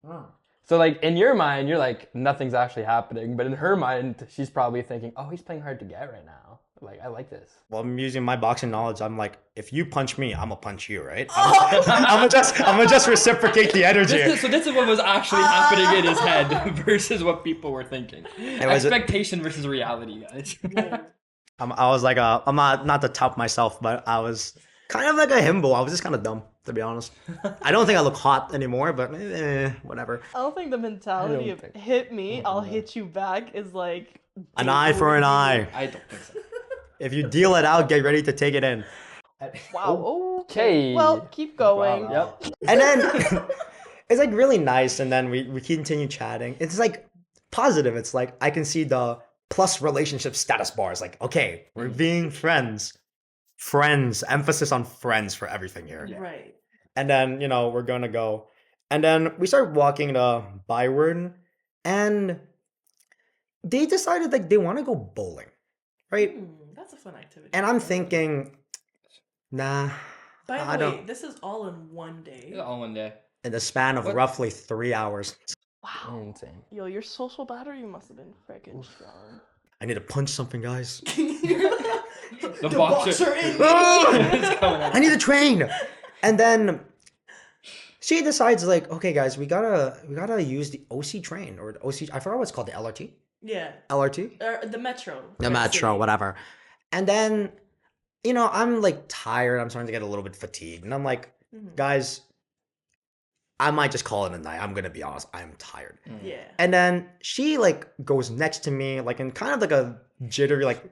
[SPEAKER 1] Oh. So like in your mind, you're like nothing's actually happening, but in her mind, she's probably thinking, "Oh, he's playing hard to get right now. Like I like this."
[SPEAKER 4] Well, I'm using my boxing knowledge. I'm like, if you punch me, I'm gonna punch you, right? I'm gonna just reciprocate the energy.
[SPEAKER 2] This is what was actually happening in his head versus what people were thinking. Expectation versus reality, guys.
[SPEAKER 4] I was like, I'm not the top myself, but I was kind of like a himbo. I was just kind of dumb, to be honest. I don't think I look hot anymore, but whatever.
[SPEAKER 3] I don't think the mentality of hit me, I'll hit you back is like
[SPEAKER 4] an eye for an eye.
[SPEAKER 2] I don't think so.
[SPEAKER 4] If you deal it out, get ready to take it in.
[SPEAKER 3] Wow.
[SPEAKER 1] Okay.
[SPEAKER 3] Well, keep going.
[SPEAKER 1] Wow. Yep.
[SPEAKER 4] And then it's like really nice, and then we continue chatting. It's like positive. It's like I can see the plus relationship status bars. Like, okay, we're being friends. Friends. Emphasis on friends for everything here.
[SPEAKER 3] Yeah. Right.
[SPEAKER 4] And then, we're gonna go. And then we start walking to Byward, and they decided like they want to go bowling. Right?
[SPEAKER 3] That's a fun activity.
[SPEAKER 4] And I'm thinking, nah.
[SPEAKER 3] By the way, this is all in one day.
[SPEAKER 2] Yeah, all one day.
[SPEAKER 4] In the span of roughly 3 hours.
[SPEAKER 3] Wow.
[SPEAKER 1] Insane.
[SPEAKER 3] Yo, your social battery must have been freaking strong.
[SPEAKER 4] I need to punch something, guys.
[SPEAKER 2] the boxer in me.
[SPEAKER 4] I need to train. And then she decides like, okay, guys, we gotta use the OC train or the OC. I forgot what it's called, the LRT.
[SPEAKER 3] Yeah.
[SPEAKER 4] LRT.
[SPEAKER 3] The metro.
[SPEAKER 4] The metro, whatever. And then I'm like tired. I'm starting to get a little bit fatigued. And I'm like, guys, I might just call it a night. I'm going to be honest. I'm tired.
[SPEAKER 3] Yeah.
[SPEAKER 4] And then she like goes next to me, like in kind of like a jittery, like,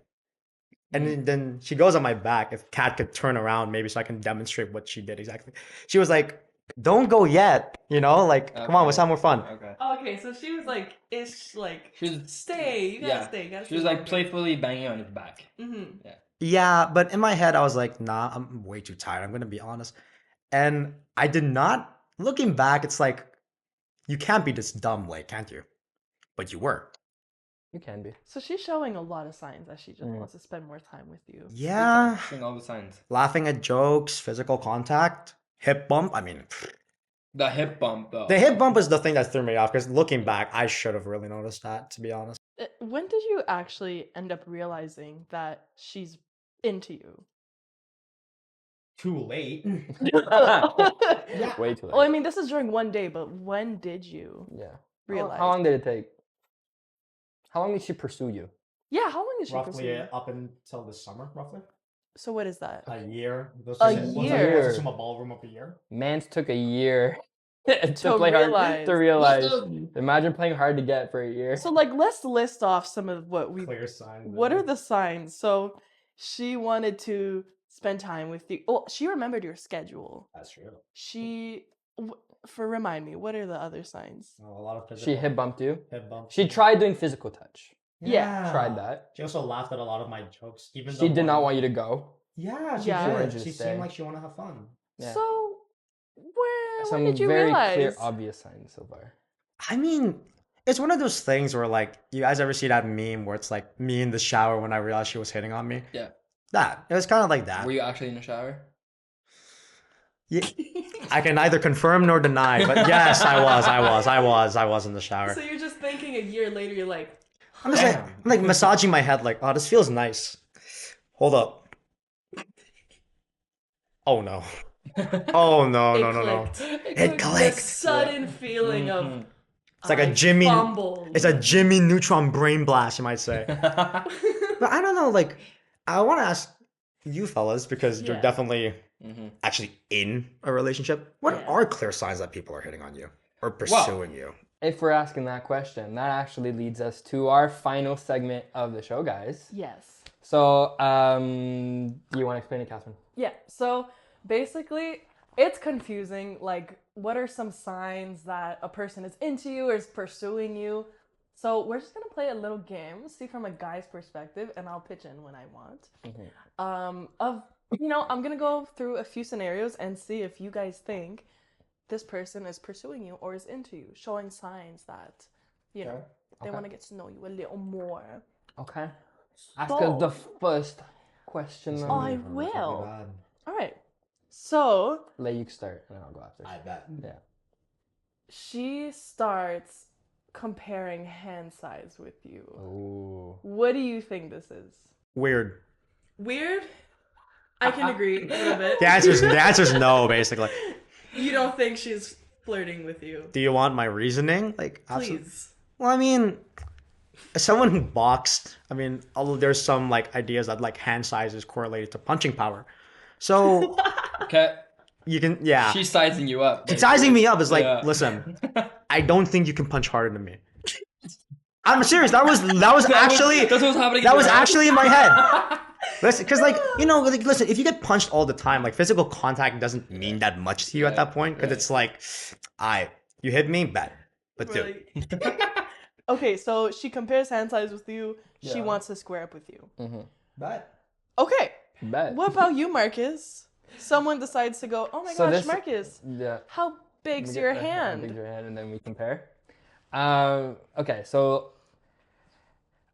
[SPEAKER 4] and then she goes on my back. If Kat could turn around, maybe so I can demonstrate what she did exactly. She was like, don't go yet. Like, come on, let's have more fun.
[SPEAKER 2] Okay.
[SPEAKER 3] Okay, so she was like, ish, like,
[SPEAKER 2] She was
[SPEAKER 3] stay. You gotta stay. You gotta
[SPEAKER 2] She
[SPEAKER 3] stay
[SPEAKER 2] was like
[SPEAKER 3] longer.
[SPEAKER 2] playfully banging on his back.
[SPEAKER 3] Mm-hmm.
[SPEAKER 4] Yeah, but in my head, I was like, nah, I'm way too tired. I'm going to be honest. And I did not, looking back, it's like, you can't be this dumb way, can't you? But you were.
[SPEAKER 2] You can be.
[SPEAKER 3] So she's showing a lot of signs that she just wants to spend more time with you.
[SPEAKER 4] Yeah.
[SPEAKER 2] Showing all the signs.
[SPEAKER 4] Laughing at jokes, physical contact, hip bump. I mean,
[SPEAKER 2] The hip bump, though.
[SPEAKER 4] the hip bump is the thing that threw me off because looking back, I should have really noticed that, to be honest.
[SPEAKER 3] When did you actually end up realizing that she's into you?
[SPEAKER 4] Too late.
[SPEAKER 2] Way too late.
[SPEAKER 3] Well, I mean, this is during one day, but when did you
[SPEAKER 2] Yeah.
[SPEAKER 3] realize?
[SPEAKER 2] How long did it take? How long did she pursue you?
[SPEAKER 3] Yeah, how long did she pursue
[SPEAKER 4] Roughly
[SPEAKER 3] you?
[SPEAKER 4] up until the summer, roughly.
[SPEAKER 3] So what is that?
[SPEAKER 4] A year.
[SPEAKER 3] A year.
[SPEAKER 4] Let's assume a ballroom of a year.
[SPEAKER 2] Mans took a year to play
[SPEAKER 3] realize.
[SPEAKER 2] hard to realize. Imagine playing hard to get for a year.
[SPEAKER 3] So like, let's list off some of what we.
[SPEAKER 4] Clear sign.
[SPEAKER 3] What are the signs? So she wanted to spend time with you. Oh, she remembered your schedule.
[SPEAKER 4] That's true.
[SPEAKER 3] Remind me, what are the other signs?
[SPEAKER 4] A lot of physical.
[SPEAKER 2] She hip bumped you.
[SPEAKER 4] Hip bump.
[SPEAKER 2] She tried doing physical touch.
[SPEAKER 3] Yeah.
[SPEAKER 2] Tried that.
[SPEAKER 4] She also laughed at a lot of my jokes, even though
[SPEAKER 2] She did not want you to go.
[SPEAKER 4] Yeah,
[SPEAKER 3] Yeah.
[SPEAKER 2] She wanted
[SPEAKER 4] did.
[SPEAKER 2] you to
[SPEAKER 4] She
[SPEAKER 2] stay.
[SPEAKER 4] seemed like she wanted to have fun.
[SPEAKER 2] Yeah.
[SPEAKER 3] So when
[SPEAKER 2] Some
[SPEAKER 3] did you
[SPEAKER 2] very
[SPEAKER 3] realize?
[SPEAKER 2] clear, obvious signs so far.
[SPEAKER 4] I mean, it's one of those things where like you guys ever see that meme where it's like me in the shower when I realized she was hitting on me?
[SPEAKER 2] Yeah.
[SPEAKER 4] That. It was kind of like that.
[SPEAKER 2] Were you actually in the shower?
[SPEAKER 4] Yeah. I can neither confirm nor deny, but yes, I was in the shower.
[SPEAKER 3] So you're just thinking a year later, you're like,
[SPEAKER 4] I'm just like, I'm like massaging my head like, oh, this feels nice. Hold up. Oh no. Oh no,
[SPEAKER 3] it
[SPEAKER 4] no, no, no.
[SPEAKER 3] clicked.
[SPEAKER 4] It
[SPEAKER 3] The
[SPEAKER 4] clicked.
[SPEAKER 3] sudden feeling of
[SPEAKER 4] It's like a
[SPEAKER 3] I
[SPEAKER 4] Jimmy.
[SPEAKER 3] fumbled.
[SPEAKER 4] It's a Jimmy Neutron brain blast, you might say. But I don't know, like, I want to ask you fellas, because you're
[SPEAKER 3] Yeah.
[SPEAKER 4] definitely actually in a relationship. What
[SPEAKER 3] Yeah.
[SPEAKER 4] are clear signs that people are hitting on you or pursuing you?
[SPEAKER 2] If we're asking that question, that actually leads us to our final segment of the show, guys.
[SPEAKER 3] Yes.
[SPEAKER 2] So, do you want to explain it, Catherine?
[SPEAKER 3] Yeah. So basically, it's confusing. Like, what are some signs that a person is into you or is pursuing you? So we're just gonna play a little game, see from a guy's perspective, and I'll pitch in when I want. I'm gonna go through a few scenarios and see if you guys think this person is pursuing you or is into you, showing signs that, they want to get to know you a little more.
[SPEAKER 2] Okay. Ask
[SPEAKER 3] So-
[SPEAKER 2] us the first question. then.
[SPEAKER 3] I will. All right. So
[SPEAKER 2] Let you start, and then I'll go after.
[SPEAKER 4] I bet.
[SPEAKER 2] Yeah.
[SPEAKER 3] she starts comparing hand size with you.
[SPEAKER 2] Ooh.
[SPEAKER 3] What do you think this is?
[SPEAKER 4] Weird.
[SPEAKER 3] Weird? I can agree a little bit.
[SPEAKER 4] The answer's no, basically.
[SPEAKER 3] You don't think she's flirting with you?
[SPEAKER 4] Do you want my reasoning? Like, absolutely.
[SPEAKER 3] Please.
[SPEAKER 4] Well, I mean, as someone who boxed, I mean, although there's some like ideas that like hand size is correlated to punching power. So
[SPEAKER 2] Okay.
[SPEAKER 4] you can, yeah.
[SPEAKER 2] She's sizing you up.
[SPEAKER 4] It's sizing me up. It's like,
[SPEAKER 2] Yeah.
[SPEAKER 4] listen, I don't think you can punch harder than me. I'm serious. That was actually
[SPEAKER 2] That's what was happening.
[SPEAKER 4] that was actually in my head. Listen, because like listen, if you get punched all the time, like physical contact doesn't mean that much to you at that point, because it's like, you hit me, bad, but dude,
[SPEAKER 3] Okay, so she compares hand size with you. She
[SPEAKER 2] Yeah.
[SPEAKER 3] wants to square up with you.
[SPEAKER 4] but
[SPEAKER 3] Okay.
[SPEAKER 2] Bet.
[SPEAKER 3] What about you, Marcus? Someone decides to go, oh my
[SPEAKER 2] So
[SPEAKER 3] gosh,
[SPEAKER 2] this-
[SPEAKER 3] Marcus,
[SPEAKER 2] Yeah.
[SPEAKER 3] how big's your hand?
[SPEAKER 2] Big's your hand, and then we compare. Okay, so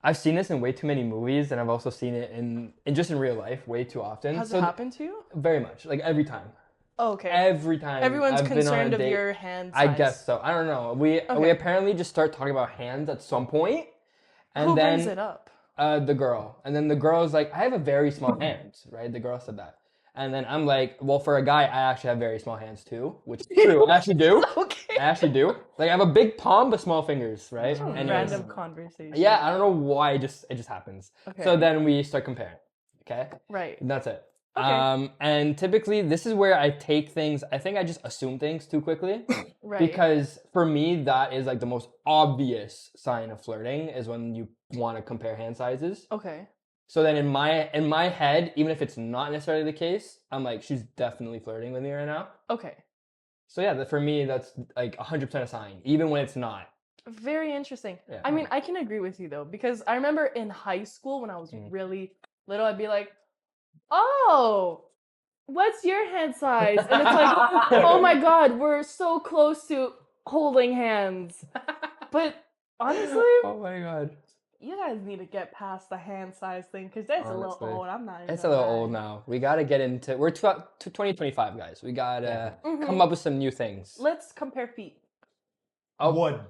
[SPEAKER 2] I've seen this in way too many movies, and I've also seen it in just in real life way too often.
[SPEAKER 3] Has
[SPEAKER 2] so
[SPEAKER 3] it happened to you?
[SPEAKER 2] Very much, like every time.
[SPEAKER 3] Oh, okay.
[SPEAKER 2] Every time.
[SPEAKER 3] Everyone's
[SPEAKER 2] I've been on a
[SPEAKER 3] concerned of
[SPEAKER 2] date-
[SPEAKER 3] your hand size.
[SPEAKER 2] I guess so. I don't know. We apparently just start talking about hands at some point, and
[SPEAKER 3] Who
[SPEAKER 2] then
[SPEAKER 3] brings it up?
[SPEAKER 2] the girl, and then the girl's like, "I have a very small hand," right? The girl said that, and then I'm like, "Well, for a guy, I actually have very small hands too," which is true. I actually do.
[SPEAKER 3] Okay.
[SPEAKER 2] I actually do. Like I have a big palm but small fingers, right? Anyways.
[SPEAKER 3] Random conversation.
[SPEAKER 2] Yeah, I don't know why. It just happens.
[SPEAKER 3] Okay.
[SPEAKER 2] So then we start comparing. Okay.
[SPEAKER 3] Right.
[SPEAKER 2] And that's it.
[SPEAKER 3] Okay.
[SPEAKER 2] And typically this is where I take things, I think I just assume things too quickly.
[SPEAKER 3] Right.
[SPEAKER 2] Because for me, that is like the most obvious sign of flirting is when you want to compare hand sizes.
[SPEAKER 3] Okay.
[SPEAKER 2] So then in my head, even if it's not necessarily the case, I'm like, she's definitely flirting with me right now.
[SPEAKER 3] Okay.
[SPEAKER 2] So yeah, for me, that's like 100% a sign, even when it's not.
[SPEAKER 3] Very interesting.
[SPEAKER 2] Yeah.
[SPEAKER 3] I mean, I can agree with you though, because I remember in high school when I was really little, I'd be like, oh, what's your hand size? And it's like, oh my God, we're so close to holding hands. But honestly,
[SPEAKER 2] Oh my God.
[SPEAKER 3] you guys need to get past the hand size thing because that's a little
[SPEAKER 2] Honestly.
[SPEAKER 3] old. I'm not even
[SPEAKER 2] It's a
[SPEAKER 3] gonna
[SPEAKER 2] little
[SPEAKER 3] lie.
[SPEAKER 2] old now. We got to get into, we're 2025 guys. We got to come up with some new things.
[SPEAKER 3] Let's compare feet.
[SPEAKER 2] Oh,
[SPEAKER 4] Wood.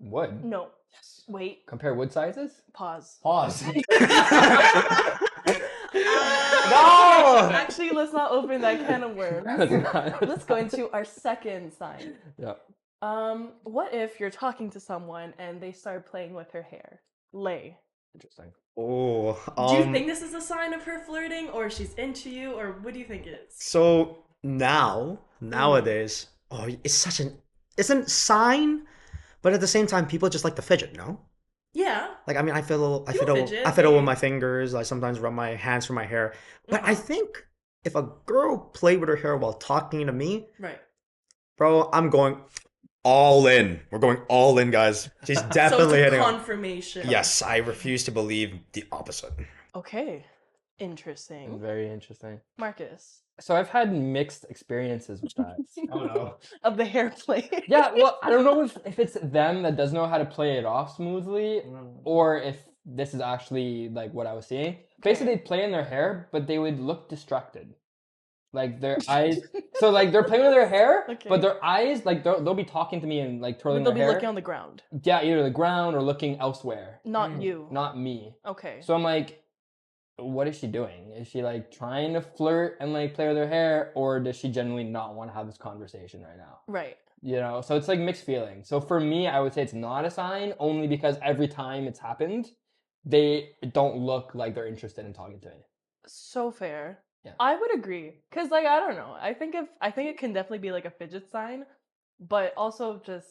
[SPEAKER 2] Wood?
[SPEAKER 3] No. Yes. Wait.
[SPEAKER 2] Compare wood sizes?
[SPEAKER 3] Pause.
[SPEAKER 4] Pause.
[SPEAKER 3] No! Actually, let's not open that can of worms.
[SPEAKER 2] Let's
[SPEAKER 3] Let's go into our second sign.
[SPEAKER 2] Yeah.
[SPEAKER 3] What if you're talking to someone and they start playing with her hair? Lay.
[SPEAKER 2] Interesting.
[SPEAKER 4] Oh.
[SPEAKER 3] Do you think this is a sign of her flirting, or she's into you, or what do you think it is?
[SPEAKER 4] So nowadays, it's a sign, but at the same time, people just like to fidget, no?
[SPEAKER 3] Yeah.
[SPEAKER 4] Like, I mean, I fiddle
[SPEAKER 3] fidget,
[SPEAKER 4] with my fingers. I sometimes rub my hands through my hair. But I think if a girl played with her hair while talking to me,
[SPEAKER 3] Right.
[SPEAKER 4] bro, I'm going all in. We're going all in, guys. She's definitely hitting on.
[SPEAKER 3] Confirmation.
[SPEAKER 4] Yes, I refuse to believe the opposite.
[SPEAKER 3] Okay. Interesting.
[SPEAKER 2] Very interesting.
[SPEAKER 3] Marcus.
[SPEAKER 2] So I've had mixed experiences with that.
[SPEAKER 4] Oh no.
[SPEAKER 3] Of the hair play.
[SPEAKER 2] Yeah, well, I don't know if it's them that doesn't know how to play it off smoothly, or if this is actually like what I was seeing. Basically, they'd play in their hair, but they would look distracted. Like their eyes. So like they're playing with their hair, but their eyes, like they'll be talking to me and like twirling
[SPEAKER 3] They'll
[SPEAKER 2] their
[SPEAKER 3] be
[SPEAKER 2] hair.
[SPEAKER 3] looking on the ground.
[SPEAKER 2] Yeah, either the ground or looking elsewhere.
[SPEAKER 3] Not you.
[SPEAKER 2] Not me.
[SPEAKER 3] Okay.
[SPEAKER 2] So I'm like, what is she doing? Is she like trying to flirt and like play with her hair, or does she genuinely not want to have this conversation right now?
[SPEAKER 3] Right.
[SPEAKER 2] You know, so it's like mixed feelings. So for me, I would say it's not a sign, only because every time it's happened, they don't look like they're interested in talking to me.
[SPEAKER 3] So fair.
[SPEAKER 2] Yeah.
[SPEAKER 3] I would agree. Cause like I don't know. I think it can definitely be like a fidget sign, but also just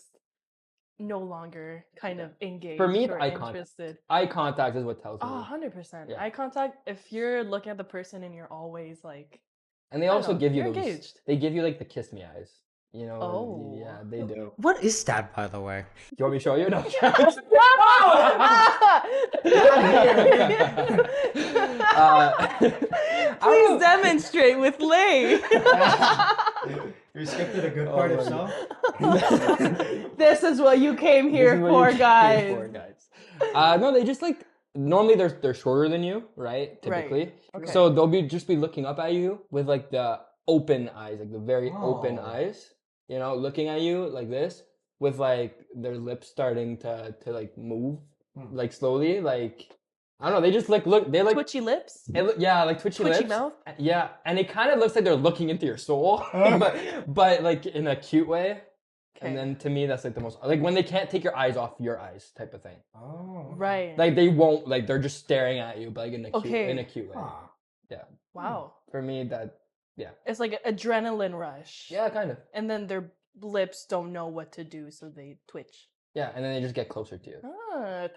[SPEAKER 3] no longer kind of engaged
[SPEAKER 2] For me, it's
[SPEAKER 3] or
[SPEAKER 2] eye contact.
[SPEAKER 3] interested.
[SPEAKER 2] Eye contact is what tells me.
[SPEAKER 3] 100%.
[SPEAKER 2] Yeah.
[SPEAKER 3] Eye contact, if you're looking at the person and you're always like,
[SPEAKER 2] And they
[SPEAKER 3] I don't
[SPEAKER 2] also
[SPEAKER 3] know,
[SPEAKER 2] give you
[SPEAKER 3] you're
[SPEAKER 2] those.
[SPEAKER 3] engaged.
[SPEAKER 2] They give you like the kiss me eyes. You know.
[SPEAKER 3] Oh.
[SPEAKER 2] Yeah, they do.
[SPEAKER 4] What is that, by the way?
[SPEAKER 2] Do you want me to show you? No.
[SPEAKER 3] Please demonstrate with Lay.
[SPEAKER 4] You skipped a good
[SPEAKER 2] part of so.
[SPEAKER 3] This is what you came here for, guys.
[SPEAKER 2] No, they just like normally they're shorter than you, right? Typically.
[SPEAKER 3] Okay.
[SPEAKER 2] So they'll be looking up at you with like the open eyes, like the very open eyes, you know, looking at you like this with like their lips starting to like move like slowly, like I don't know, they just like they like
[SPEAKER 3] Twitchy lips?
[SPEAKER 2] yeah, like twitchy lips.
[SPEAKER 3] mouth?
[SPEAKER 2] Yeah, and it kind of looks like they're looking into your soul, but like in a cute way.
[SPEAKER 3] Okay.
[SPEAKER 2] And then to me, that's like the most like when they can't take your eyes off your eyes type of thing.
[SPEAKER 4] Oh.
[SPEAKER 3] Right.
[SPEAKER 2] Like they won't like they're just staring at you, but like in a cute way.
[SPEAKER 4] Huh.
[SPEAKER 2] Yeah.
[SPEAKER 3] Wow.
[SPEAKER 2] For me, that
[SPEAKER 3] It's like an adrenaline rush.
[SPEAKER 2] yeah, kind of.
[SPEAKER 3] And then their lips don't know what to do, so they twitch.
[SPEAKER 2] Yeah, and then they just get closer to you.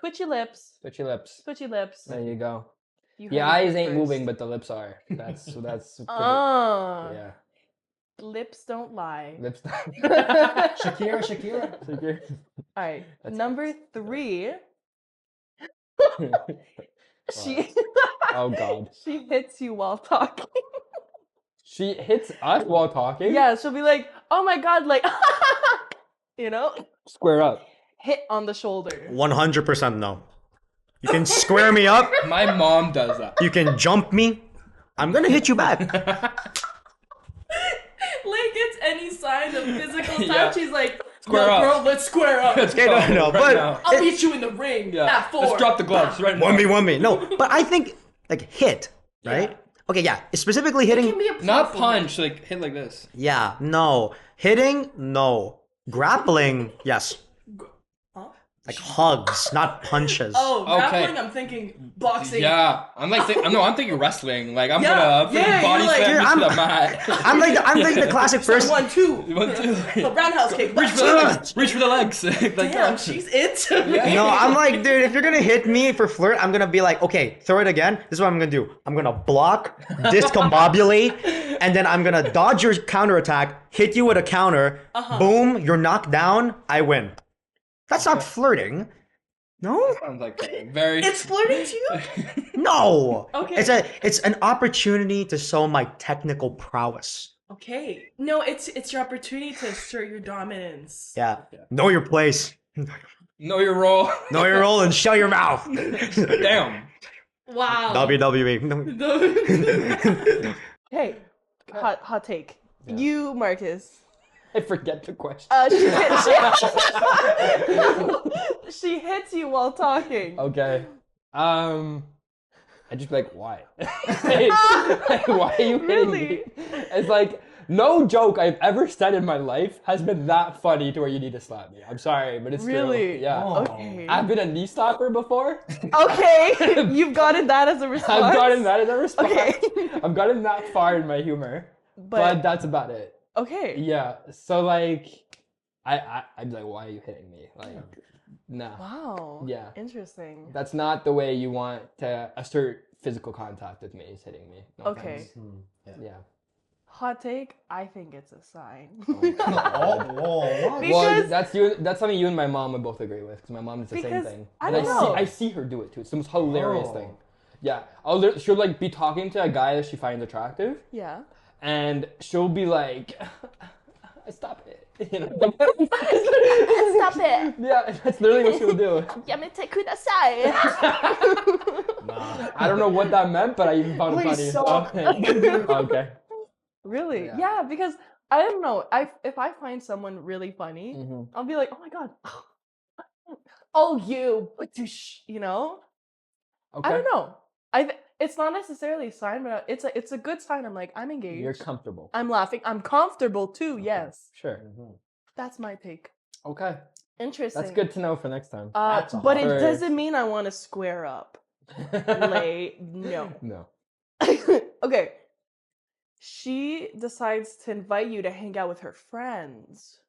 [SPEAKER 3] Twitchy lips.
[SPEAKER 2] Twitch your lips.
[SPEAKER 3] Twitchy lips.
[SPEAKER 2] There you go.
[SPEAKER 3] You
[SPEAKER 2] The
[SPEAKER 3] heard it
[SPEAKER 2] eyes
[SPEAKER 3] here
[SPEAKER 2] ain't
[SPEAKER 3] first.
[SPEAKER 2] moving, but the lips are. That's
[SPEAKER 3] Oh.
[SPEAKER 2] yeah.
[SPEAKER 3] Lips don't lie.
[SPEAKER 2] Lips.
[SPEAKER 4] Shakira.
[SPEAKER 3] All right.
[SPEAKER 2] That's
[SPEAKER 3] Number 3. She
[SPEAKER 2] Oh God.
[SPEAKER 3] she hits you while talking.
[SPEAKER 2] She hits us while talking.
[SPEAKER 3] Yeah, she'll be like, "Oh my God," like, you know,
[SPEAKER 2] Square up.
[SPEAKER 3] hit on the shoulder.
[SPEAKER 4] 100% no. You can square me up.
[SPEAKER 2] My mom does that.
[SPEAKER 4] You can jump me. I'm gonna hit you back.
[SPEAKER 3] Lay gets any sign of physical touch,
[SPEAKER 2] Yeah.
[SPEAKER 3] he's like,
[SPEAKER 2] Square
[SPEAKER 3] "Yo,
[SPEAKER 2] up.
[SPEAKER 3] bro, let's square up.
[SPEAKER 2] Let's
[SPEAKER 4] Okay,
[SPEAKER 2] go
[SPEAKER 4] no,
[SPEAKER 2] right
[SPEAKER 4] but
[SPEAKER 2] now.
[SPEAKER 3] I'll meet you in the ring at 4.
[SPEAKER 2] Let's drop the gloves right now.
[SPEAKER 4] 1v1 No, but I think like hit, right? Okay, yeah. Specifically hitting.
[SPEAKER 3] Give me a
[SPEAKER 2] Not
[SPEAKER 3] playful
[SPEAKER 2] punch, like hit like this.
[SPEAKER 4] Yeah, no. Hitting, no. Grappling, yes.
[SPEAKER 3] Huh?
[SPEAKER 4] Like hugs, not punches.
[SPEAKER 3] Oh,
[SPEAKER 2] Okay.
[SPEAKER 3] grappling. I'm thinking boxing.
[SPEAKER 2] Yeah, I'm thinking wrestling. Like I'm
[SPEAKER 3] Yeah,
[SPEAKER 2] gonna
[SPEAKER 3] yeah,
[SPEAKER 2] body
[SPEAKER 3] you're like-
[SPEAKER 2] slam you
[SPEAKER 4] Dude,
[SPEAKER 2] to the mat.
[SPEAKER 4] I'm like the classic
[SPEAKER 3] So
[SPEAKER 4] person.
[SPEAKER 3] 1, 2.
[SPEAKER 2] 1, 2.
[SPEAKER 3] The roundhouse kick.
[SPEAKER 2] Reach for the legs. Reach for the legs. Like,
[SPEAKER 3] Damn, she's into me.
[SPEAKER 4] No, I'm like, dude, if you're gonna hit me for flirt, I'm gonna be like, okay, throw it again. This is what I'm gonna do. I'm gonna block, discombobulate, and then I'm gonna dodge your counterattack, hit you with a counter. Boom, you're knocked down. I win. That's not flirting. No,
[SPEAKER 2] Sounds like very.
[SPEAKER 3] It's flirting to you?
[SPEAKER 4] no.
[SPEAKER 3] Okay.
[SPEAKER 4] It's an opportunity to show my technical prowess.
[SPEAKER 3] Okay. No, it's your opportunity to assert your dominance.
[SPEAKER 4] Yeah. Know your place.
[SPEAKER 2] Know your role.
[SPEAKER 4] Know your role and shut your mouth.
[SPEAKER 2] Damn.
[SPEAKER 3] Wow.
[SPEAKER 4] WWE.
[SPEAKER 3] Hey, hot take. You, Marcus.
[SPEAKER 2] I forget the question.
[SPEAKER 3] She hits you while talking.
[SPEAKER 2] Okay. I'd just be like, why? Like, why are you hitting me?
[SPEAKER 3] Really?
[SPEAKER 2] It's like, no joke I've ever said in my life has been that funny to where you need to slap me. I'm sorry, but it's
[SPEAKER 3] Really?
[SPEAKER 2] true. Yeah.
[SPEAKER 3] Okay.
[SPEAKER 2] I've been a knee stopper before.
[SPEAKER 3] Okay. You've gotten that as a response.
[SPEAKER 2] I've gotten that as a response.
[SPEAKER 3] Okay.
[SPEAKER 2] I've gotten that far in my humor. But that's about it.
[SPEAKER 3] Okay.
[SPEAKER 2] Yeah. So like I'd be like, why are you hitting me? Like, nah.
[SPEAKER 3] Wow.
[SPEAKER 2] Yeah.
[SPEAKER 3] Interesting.
[SPEAKER 2] That's not the way you want to assert physical contact with me, is hitting me. No
[SPEAKER 3] Okay.
[SPEAKER 2] offense. Yeah.
[SPEAKER 3] Hot take. I think it's a sign.
[SPEAKER 4] Whoa.
[SPEAKER 2] Well, that's something you and my mom would both agree with, because my mom does the same
[SPEAKER 3] Because,
[SPEAKER 2] thing.
[SPEAKER 3] I
[SPEAKER 2] And
[SPEAKER 3] don't know.
[SPEAKER 2] I see her do it too. It's the most hilarious
[SPEAKER 4] Oh.
[SPEAKER 2] thing. Yeah. She'll like be talking to a guy that she finds attractive,
[SPEAKER 3] Yeah.
[SPEAKER 2] and she'll be like, stop it. You know?
[SPEAKER 5] Stop it.
[SPEAKER 2] Yeah, that's literally what she'll do.
[SPEAKER 5] Yamete kudasai.
[SPEAKER 2] I don't know what that meant, but I even found it funny.
[SPEAKER 4] Please stop.
[SPEAKER 2] Okay.
[SPEAKER 3] Really?
[SPEAKER 2] Yeah.
[SPEAKER 3] Yeah. Because I don't know. If I find someone really funny,
[SPEAKER 2] Mhm.
[SPEAKER 3] I'll be like, oh my god. Oh, you. You know.
[SPEAKER 2] Okay.
[SPEAKER 3] I don't know. It's not necessarily a sign, but it's a good sign. I'm like, I'm engaged.
[SPEAKER 2] You're comfortable.
[SPEAKER 3] I'm laughing. I'm comfortable too. Yes.
[SPEAKER 2] Sure.
[SPEAKER 3] That's my take.
[SPEAKER 2] Okay.
[SPEAKER 3] Interesting.
[SPEAKER 2] That's good to know for next time.
[SPEAKER 4] That's a
[SPEAKER 3] But it
[SPEAKER 2] hard-
[SPEAKER 3] doesn't mean I want to square up. No.
[SPEAKER 2] No.
[SPEAKER 3] Okay. She decides to invite you to hang out with her friends.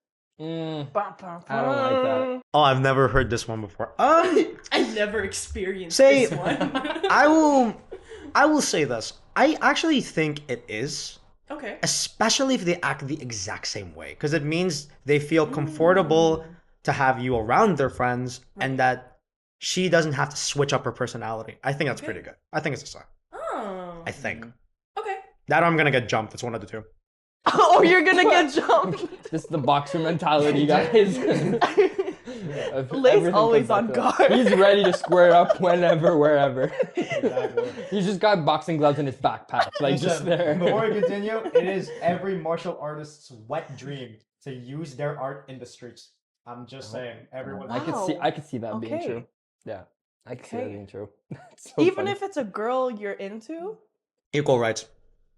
[SPEAKER 2] Mm,
[SPEAKER 3] Bum, bum,
[SPEAKER 2] I don't like that.
[SPEAKER 3] bum.
[SPEAKER 4] Oh, I've never heard this one before.
[SPEAKER 3] I never experienced
[SPEAKER 4] Say-
[SPEAKER 3] this one.
[SPEAKER 4] I will say this. I actually think it is,
[SPEAKER 3] Okay.
[SPEAKER 4] especially if they act the exact same way, because it means they feel comfortable to have you around their friends, and that she doesn't have to switch up her personality. I think that's pretty good. I think it's a sign.
[SPEAKER 3] Oh.
[SPEAKER 4] I think.
[SPEAKER 3] Okay.
[SPEAKER 4] That or I'm gonna get jumped. It's one of the two.
[SPEAKER 3] Oh, you're gonna get jumped.
[SPEAKER 2] This is the boxer mentality, guys.
[SPEAKER 3] Lay's
[SPEAKER 2] Everything
[SPEAKER 3] always
[SPEAKER 2] comes
[SPEAKER 3] on
[SPEAKER 2] back to that.
[SPEAKER 3] guard.
[SPEAKER 2] He's ready to square up whenever, wherever. He's just got boxing gloves in his backpack, like just there.
[SPEAKER 6] Before we continue, it is every martial artist's wet dream to use their art in the streets. I'm just saying, everyone.
[SPEAKER 2] I could see that being
[SPEAKER 3] Okay.
[SPEAKER 2] true. Yeah, I could see that
[SPEAKER 3] Okay.
[SPEAKER 2] being true. It's so
[SPEAKER 3] Even
[SPEAKER 2] funny.
[SPEAKER 3] if it's a girl you're into.
[SPEAKER 4] Equal rights.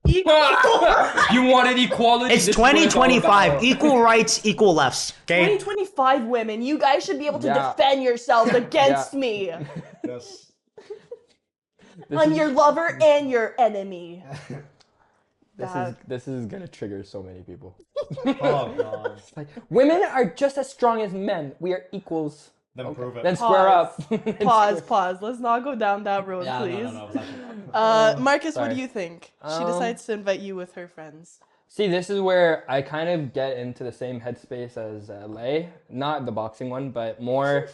[SPEAKER 2] You wanted equality.
[SPEAKER 4] It's
[SPEAKER 2] This is what all
[SPEAKER 4] 2025.
[SPEAKER 2] about.
[SPEAKER 4] Equal rights, equal lefts. Okay.
[SPEAKER 3] 2025 women, you guys should be able to
[SPEAKER 2] Yeah.
[SPEAKER 3] defend yourselves against me.
[SPEAKER 6] Yes.
[SPEAKER 2] This
[SPEAKER 3] I'm
[SPEAKER 2] is-
[SPEAKER 3] your lover and your enemy.
[SPEAKER 2] This is gonna trigger so many people.
[SPEAKER 6] Oh god.
[SPEAKER 2] Like, women are just as strong as men. We are equals.
[SPEAKER 6] Then prove it.
[SPEAKER 2] Then square up.
[SPEAKER 3] Pause. Let's not go down that road,
[SPEAKER 6] Yeah,
[SPEAKER 3] please.
[SPEAKER 6] no, it's actually-
[SPEAKER 3] Marcus, what
[SPEAKER 2] Sorry.
[SPEAKER 3] do you think? She
[SPEAKER 2] Um,
[SPEAKER 3] decides to invite you with her friends.
[SPEAKER 2] See, this is where I kind of get into the same headspace as Lay. Not the boxing one, but more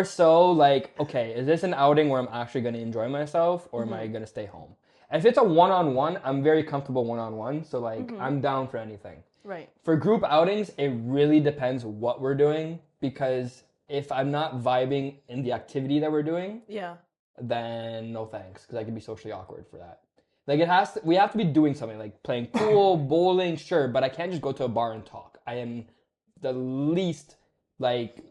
[SPEAKER 2] so like, okay, is this an outing where I'm actually going to enjoy myself, or am I going to stay home? If it's a one-on-one, I'm very comfortable one-on-one, so like I'm down for anything.
[SPEAKER 3] Right.
[SPEAKER 2] For group outings, it really depends what we're doing, because if I'm not vibing in the activity that we're doing,
[SPEAKER 3] Yeah.
[SPEAKER 2] then no thanks, because I can be socially awkward for that. Like we have to be doing something, like playing pool, bowling, sure, but I can't just go to a bar and talk. I am the least like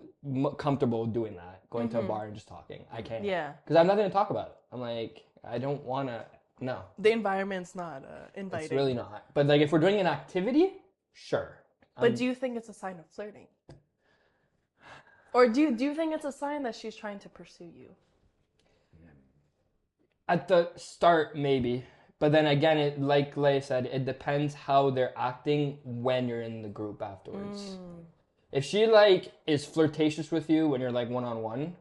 [SPEAKER 2] comfortable doing that, going to a bar and just talking. I can't.
[SPEAKER 3] Yeah.
[SPEAKER 2] Because I have nothing to talk about. I'm like, I don't want to. No,
[SPEAKER 3] The environment's not inviting.
[SPEAKER 2] it's really not. But like, if we're doing an activity, sure.
[SPEAKER 3] But do you think it's a sign of flirting? Or do you think it's a sign that she's trying to pursue you?
[SPEAKER 2] At the start, maybe. But then again, it like Lay said, it depends how they're acting when you're in the group afterwards. If she like is flirtatious with you when you're like one-on-one,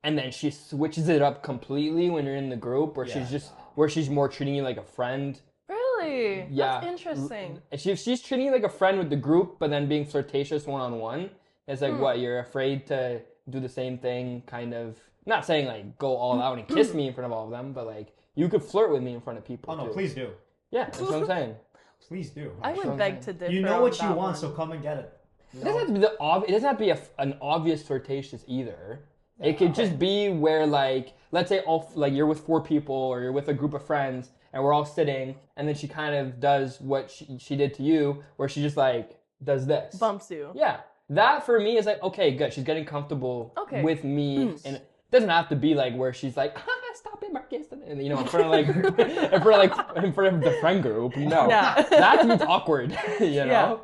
[SPEAKER 2] and then she switches it up completely when you're in the group, where she's more treating you like a friend.
[SPEAKER 3] Really?
[SPEAKER 2] Yeah.
[SPEAKER 3] That's interesting.
[SPEAKER 2] If she's treating you like a friend with the group, but then being flirtatious one-on-one, it's like what, you're afraid to do the same thing, kind of. Not saying like go all out and kiss me in front of all of them, but like you could flirt with me in front of people.
[SPEAKER 6] Oh no,
[SPEAKER 2] too.
[SPEAKER 6] please do.
[SPEAKER 2] Yeah, that's what I'm saying.
[SPEAKER 6] Please do.
[SPEAKER 3] I would beg to differ.
[SPEAKER 6] You know
[SPEAKER 3] on
[SPEAKER 6] what you
[SPEAKER 3] that
[SPEAKER 6] want,
[SPEAKER 3] one.
[SPEAKER 6] so come and get it.
[SPEAKER 2] It doesn't have to be it doesn't have to be an obvious flirtatious either. It could just be where like, let's say like you're with 4 people or you're with a group of friends and we're all sitting, and then she kind of does what she did to you, where she just like does this.
[SPEAKER 3] Bumps you.
[SPEAKER 2] Yeah. That for me is like, okay, good. She's getting comfortable with me, and it doesn't have to be like where she's like, stop it, Marcus, and in front of like, in front of the friend group. No, that means awkward, you know.
[SPEAKER 3] Yeah.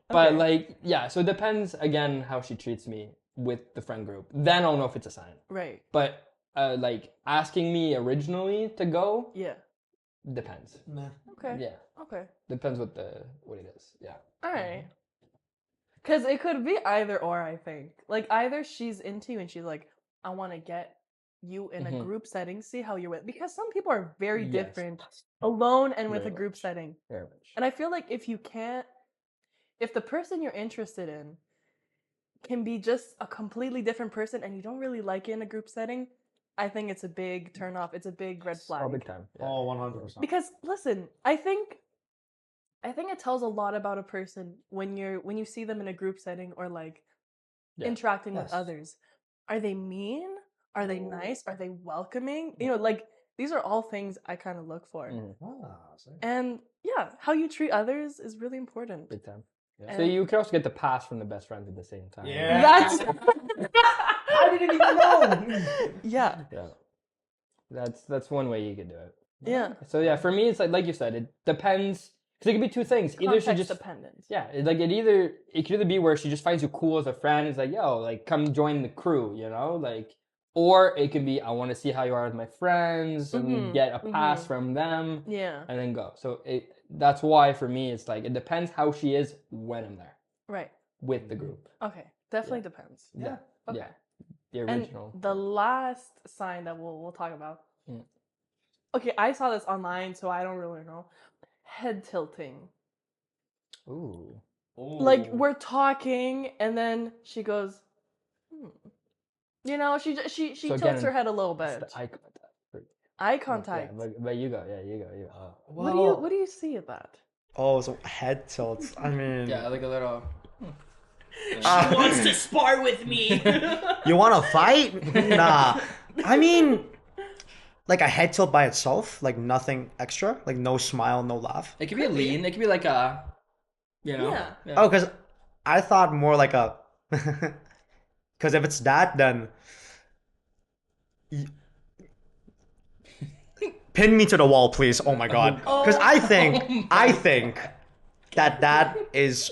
[SPEAKER 2] But like, yeah. So it depends again how she treats me with the friend group. Then I'll know if it's a sign.
[SPEAKER 3] Right.
[SPEAKER 2] But like asking me originally to go, depends.
[SPEAKER 6] Nah.
[SPEAKER 3] Okay.
[SPEAKER 2] Yeah,
[SPEAKER 3] Okay.
[SPEAKER 2] depends what it is. Yeah.
[SPEAKER 3] All right. Because it could be either or, I think. Like, either she's into you and she's like, I want to get you in a group setting, see how you're with. Because some people are very different alone and with a group setting.
[SPEAKER 2] Very much.
[SPEAKER 3] And I feel like if the person you're interested in can be just a completely different person and you don't really like it in a group setting, I think it's a big turn off. It's a big red flag.
[SPEAKER 2] Oh, big time. Yeah.
[SPEAKER 6] Oh, 100%.
[SPEAKER 3] Because listen, I think it tells a lot about a person when you see them in a group setting or like interacting with others. Are they mean? Are they nice? Are they welcoming? Like these are all things I kind of look for. And yeah, how you treat others is really important.
[SPEAKER 2] Big time.
[SPEAKER 3] Yeah.
[SPEAKER 2] So you could also get the pass from the best friends at the same time.
[SPEAKER 6] Yeah.
[SPEAKER 3] That's
[SPEAKER 6] I didn't even know.
[SPEAKER 3] yeah.
[SPEAKER 2] That's one way you could do it.
[SPEAKER 3] Yeah.
[SPEAKER 2] So yeah, for me, it's like you said, it depends, because it could be two things. Either she
[SPEAKER 3] Context
[SPEAKER 2] just
[SPEAKER 3] dependent.
[SPEAKER 2] it could either be where she just finds you cool as a friend. It's like, yo, like come join the crew, like, or it could be I want to see how you are with my friends and get a pass from them.
[SPEAKER 3] Yeah.
[SPEAKER 2] And then go. So that's why for me it's like it depends how she is when I'm there.
[SPEAKER 3] Right.
[SPEAKER 2] With the group.
[SPEAKER 3] Okay. Definitely depends.
[SPEAKER 2] Yeah.
[SPEAKER 3] Okay.
[SPEAKER 2] Yeah. The original.
[SPEAKER 3] And the last sign that we'll talk about. Okay, I saw this online, so I don't really know. Head tilting.
[SPEAKER 2] Ooh.
[SPEAKER 3] Like we're talking, and then she goes, she
[SPEAKER 2] So
[SPEAKER 3] tilts
[SPEAKER 2] again,
[SPEAKER 3] her head a little bit.
[SPEAKER 2] It's the eye contact.
[SPEAKER 3] Eye contact.
[SPEAKER 2] Yeah, but you go. Yeah, you go.
[SPEAKER 3] What do you see of that?
[SPEAKER 4] Oh, so head tilts. I mean,
[SPEAKER 2] Yeah, like a little.
[SPEAKER 5] She wants to spar with me.
[SPEAKER 4] you want to fight? Nah. I mean, like a head tilt by itself, like nothing extra, like no smile, no laugh.
[SPEAKER 2] It could be a lean. It could be like a.
[SPEAKER 3] Yeah.
[SPEAKER 4] Oh, because I thought more like a. Because if it's that, then. Pin me to the wall, please. Oh my god. Because I think that is.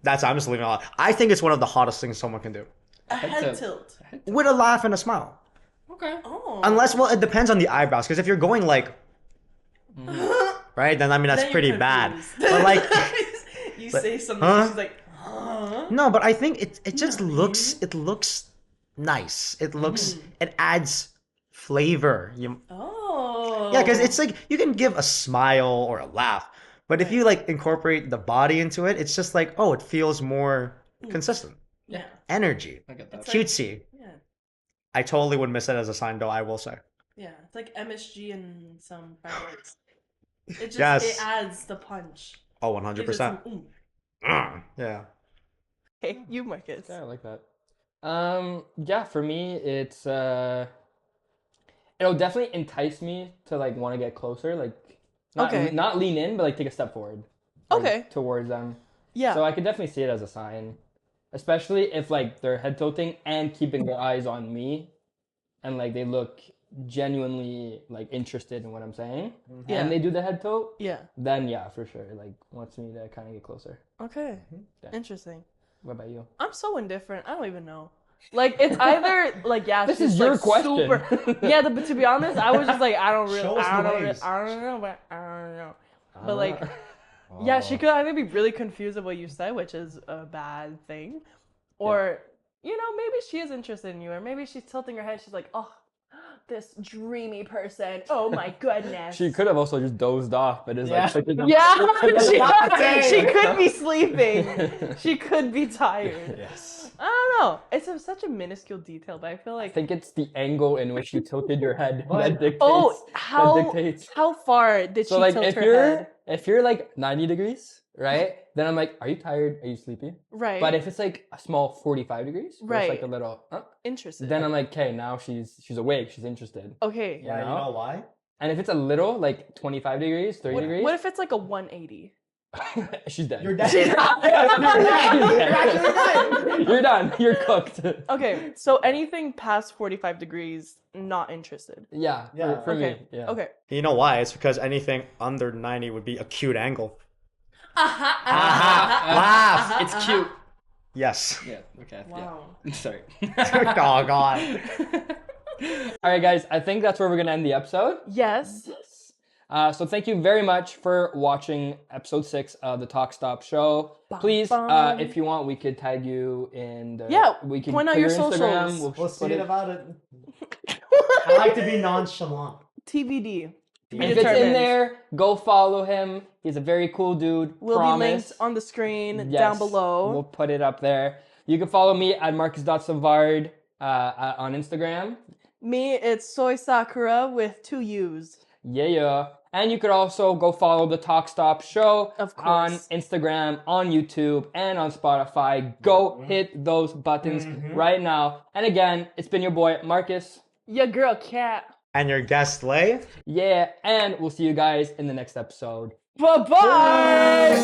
[SPEAKER 4] I'm just leaving it out. I think it's one of the hottest things someone can do.
[SPEAKER 3] A head tilt.
[SPEAKER 4] With a laugh and a smile.
[SPEAKER 2] Okay.
[SPEAKER 3] Oh.
[SPEAKER 4] Unless, well, it depends on the eyebrows. Because if you're going like. Right? Then, I mean, that's
[SPEAKER 3] Then
[SPEAKER 4] pretty
[SPEAKER 3] you're
[SPEAKER 4] bad.
[SPEAKER 3] confused.
[SPEAKER 4] But like.
[SPEAKER 3] You
[SPEAKER 4] But-
[SPEAKER 3] say something,
[SPEAKER 4] huh?
[SPEAKER 3] she's like, huh?
[SPEAKER 4] No, but I think it just looks nice. It adds flavor.
[SPEAKER 3] Oh.
[SPEAKER 4] Yeah, because it's like you can give a smile or a laugh, but if you like incorporate the body into it, it's just like, oh, it feels more consistent.
[SPEAKER 3] Yeah.
[SPEAKER 4] Energy.
[SPEAKER 2] I get that.
[SPEAKER 3] It's like-
[SPEAKER 4] Cutesy.
[SPEAKER 3] Yeah.
[SPEAKER 4] I totally would miss it as a sign though, I will say.
[SPEAKER 3] Yeah. It's like MSG and some fireworks. It just
[SPEAKER 4] Yes.
[SPEAKER 3] it adds the punch.
[SPEAKER 4] Oh,
[SPEAKER 3] Gives it
[SPEAKER 4] 100%.
[SPEAKER 3] some oomph.
[SPEAKER 4] Yeah.
[SPEAKER 3] Hey, you Marcus.
[SPEAKER 2] Yeah, I like that. Yeah, for me, it's it'll definitely entice me to like want to get closer, like not lean in, but like take a step forward. like,
[SPEAKER 3] Okay.
[SPEAKER 2] Towards them.
[SPEAKER 3] Yeah.
[SPEAKER 2] So I could definitely see it as a sign, especially if like they're head tilting and keeping their eyes on me, and like they look genuinely like interested in what I'm saying,
[SPEAKER 3] Yeah.
[SPEAKER 2] and they do the head tilt.
[SPEAKER 3] Yeah.
[SPEAKER 2] Then yeah, for sure, like wants me to kind of get closer.
[SPEAKER 3] Okay.
[SPEAKER 2] Yeah.
[SPEAKER 3] Interesting.
[SPEAKER 2] What about you?
[SPEAKER 3] I'm so indifferent. I don't even know. Like it's either like yeah,
[SPEAKER 2] This
[SPEAKER 3] she's
[SPEAKER 2] is your
[SPEAKER 3] like
[SPEAKER 2] question.
[SPEAKER 3] super. Yeah, but to be honest, I was just like I don't really,
[SPEAKER 6] Show us
[SPEAKER 3] I
[SPEAKER 6] the
[SPEAKER 3] don't,
[SPEAKER 6] ways.
[SPEAKER 3] I don't know, but I don't know. But like,
[SPEAKER 2] Ah.
[SPEAKER 3] yeah, she could either be really confused with what you said, which is a bad thing, or you know maybe she is interested in you, or maybe she's tilting her head. She's like, oh, this dreamy person. Oh my goodness.
[SPEAKER 2] She could have also just dozed off, but it's
[SPEAKER 6] Yeah.
[SPEAKER 2] like
[SPEAKER 3] Yeah, she could be sleeping. She could be tired.
[SPEAKER 6] Yes.
[SPEAKER 3] I don't know. Such a minuscule detail, but I feel
[SPEAKER 2] I
[SPEAKER 3] like
[SPEAKER 2] think it's the angle in which you tilted your head that
[SPEAKER 6] But-
[SPEAKER 2] dictates.
[SPEAKER 3] oh,
[SPEAKER 2] that dictates.
[SPEAKER 3] how far did
[SPEAKER 2] So
[SPEAKER 3] she
[SPEAKER 2] like
[SPEAKER 3] tilt
[SPEAKER 2] if
[SPEAKER 3] her
[SPEAKER 2] you're
[SPEAKER 3] head?
[SPEAKER 2] if you're like 90 degrees, right? Then I'm like, are you tired? Are you sleepy?
[SPEAKER 3] Right.
[SPEAKER 2] But if it's like a small 45 degrees, where it's like
[SPEAKER 3] Right.
[SPEAKER 2] a little,
[SPEAKER 3] Interested.
[SPEAKER 2] then I'm like, okay, now she's awake, she's interested.
[SPEAKER 3] okay.
[SPEAKER 6] Yeah, you
[SPEAKER 2] know?
[SPEAKER 6] know why?
[SPEAKER 2] And if it's a little like 25 degrees, 30 degrees,
[SPEAKER 3] What if it's like a 180?
[SPEAKER 2] she's dead.
[SPEAKER 6] You're dead.
[SPEAKER 2] She's
[SPEAKER 6] You're actually dead.
[SPEAKER 2] You're done. You're cooked.
[SPEAKER 3] Okay, so anything past 45 degrees, not interested.
[SPEAKER 2] Yeah.
[SPEAKER 6] Yeah.
[SPEAKER 2] For
[SPEAKER 3] Okay.
[SPEAKER 2] me. Yeah.
[SPEAKER 3] Okay.
[SPEAKER 4] You know why? It's because anything under 90 would be a cute angle.
[SPEAKER 6] Laugh.
[SPEAKER 1] It's cute.
[SPEAKER 4] Yes.
[SPEAKER 1] Yeah. Okay.
[SPEAKER 3] Wow.
[SPEAKER 1] Yeah. Sorry.
[SPEAKER 4] Oh God.
[SPEAKER 2] All right, guys. I think that's where we're gonna end the episode.
[SPEAKER 3] Yes.
[SPEAKER 2] So thank you very much for watching episode 6 of the Talk Stop Show. Please,
[SPEAKER 3] bum.
[SPEAKER 2] if you want, we could tag you in the.
[SPEAKER 3] Yeah,
[SPEAKER 2] we can
[SPEAKER 3] point out
[SPEAKER 2] put
[SPEAKER 3] your
[SPEAKER 2] Instagram.
[SPEAKER 3] socials.
[SPEAKER 6] We'll
[SPEAKER 2] put
[SPEAKER 6] see
[SPEAKER 2] it-
[SPEAKER 6] about it. I like to be nonchalant.
[SPEAKER 3] TBD.
[SPEAKER 2] If it's in
[SPEAKER 3] Determined.
[SPEAKER 2] there, go follow him. He's a very cool dude.
[SPEAKER 3] Will
[SPEAKER 2] Promise.
[SPEAKER 3] be linked on the screen down
[SPEAKER 2] Yes,
[SPEAKER 3] below.
[SPEAKER 2] We'll put it up there. You can follow me at Marcus.Savard on Instagram.
[SPEAKER 3] Me, it's Soy Sakura with 2 U's.
[SPEAKER 2] Yeah. And you could also go follow the Talk Stop Show
[SPEAKER 3] Of
[SPEAKER 2] on
[SPEAKER 3] course.
[SPEAKER 2] Instagram, on YouTube, and on Spotify. Go hit those buttons right now. And again, it's been your boy, Marcus.
[SPEAKER 3] Your girl, Cat.
[SPEAKER 4] And your guest, Lay?
[SPEAKER 2] Yeah, and we'll see you guys in the next episode.
[SPEAKER 3] Bye-bye!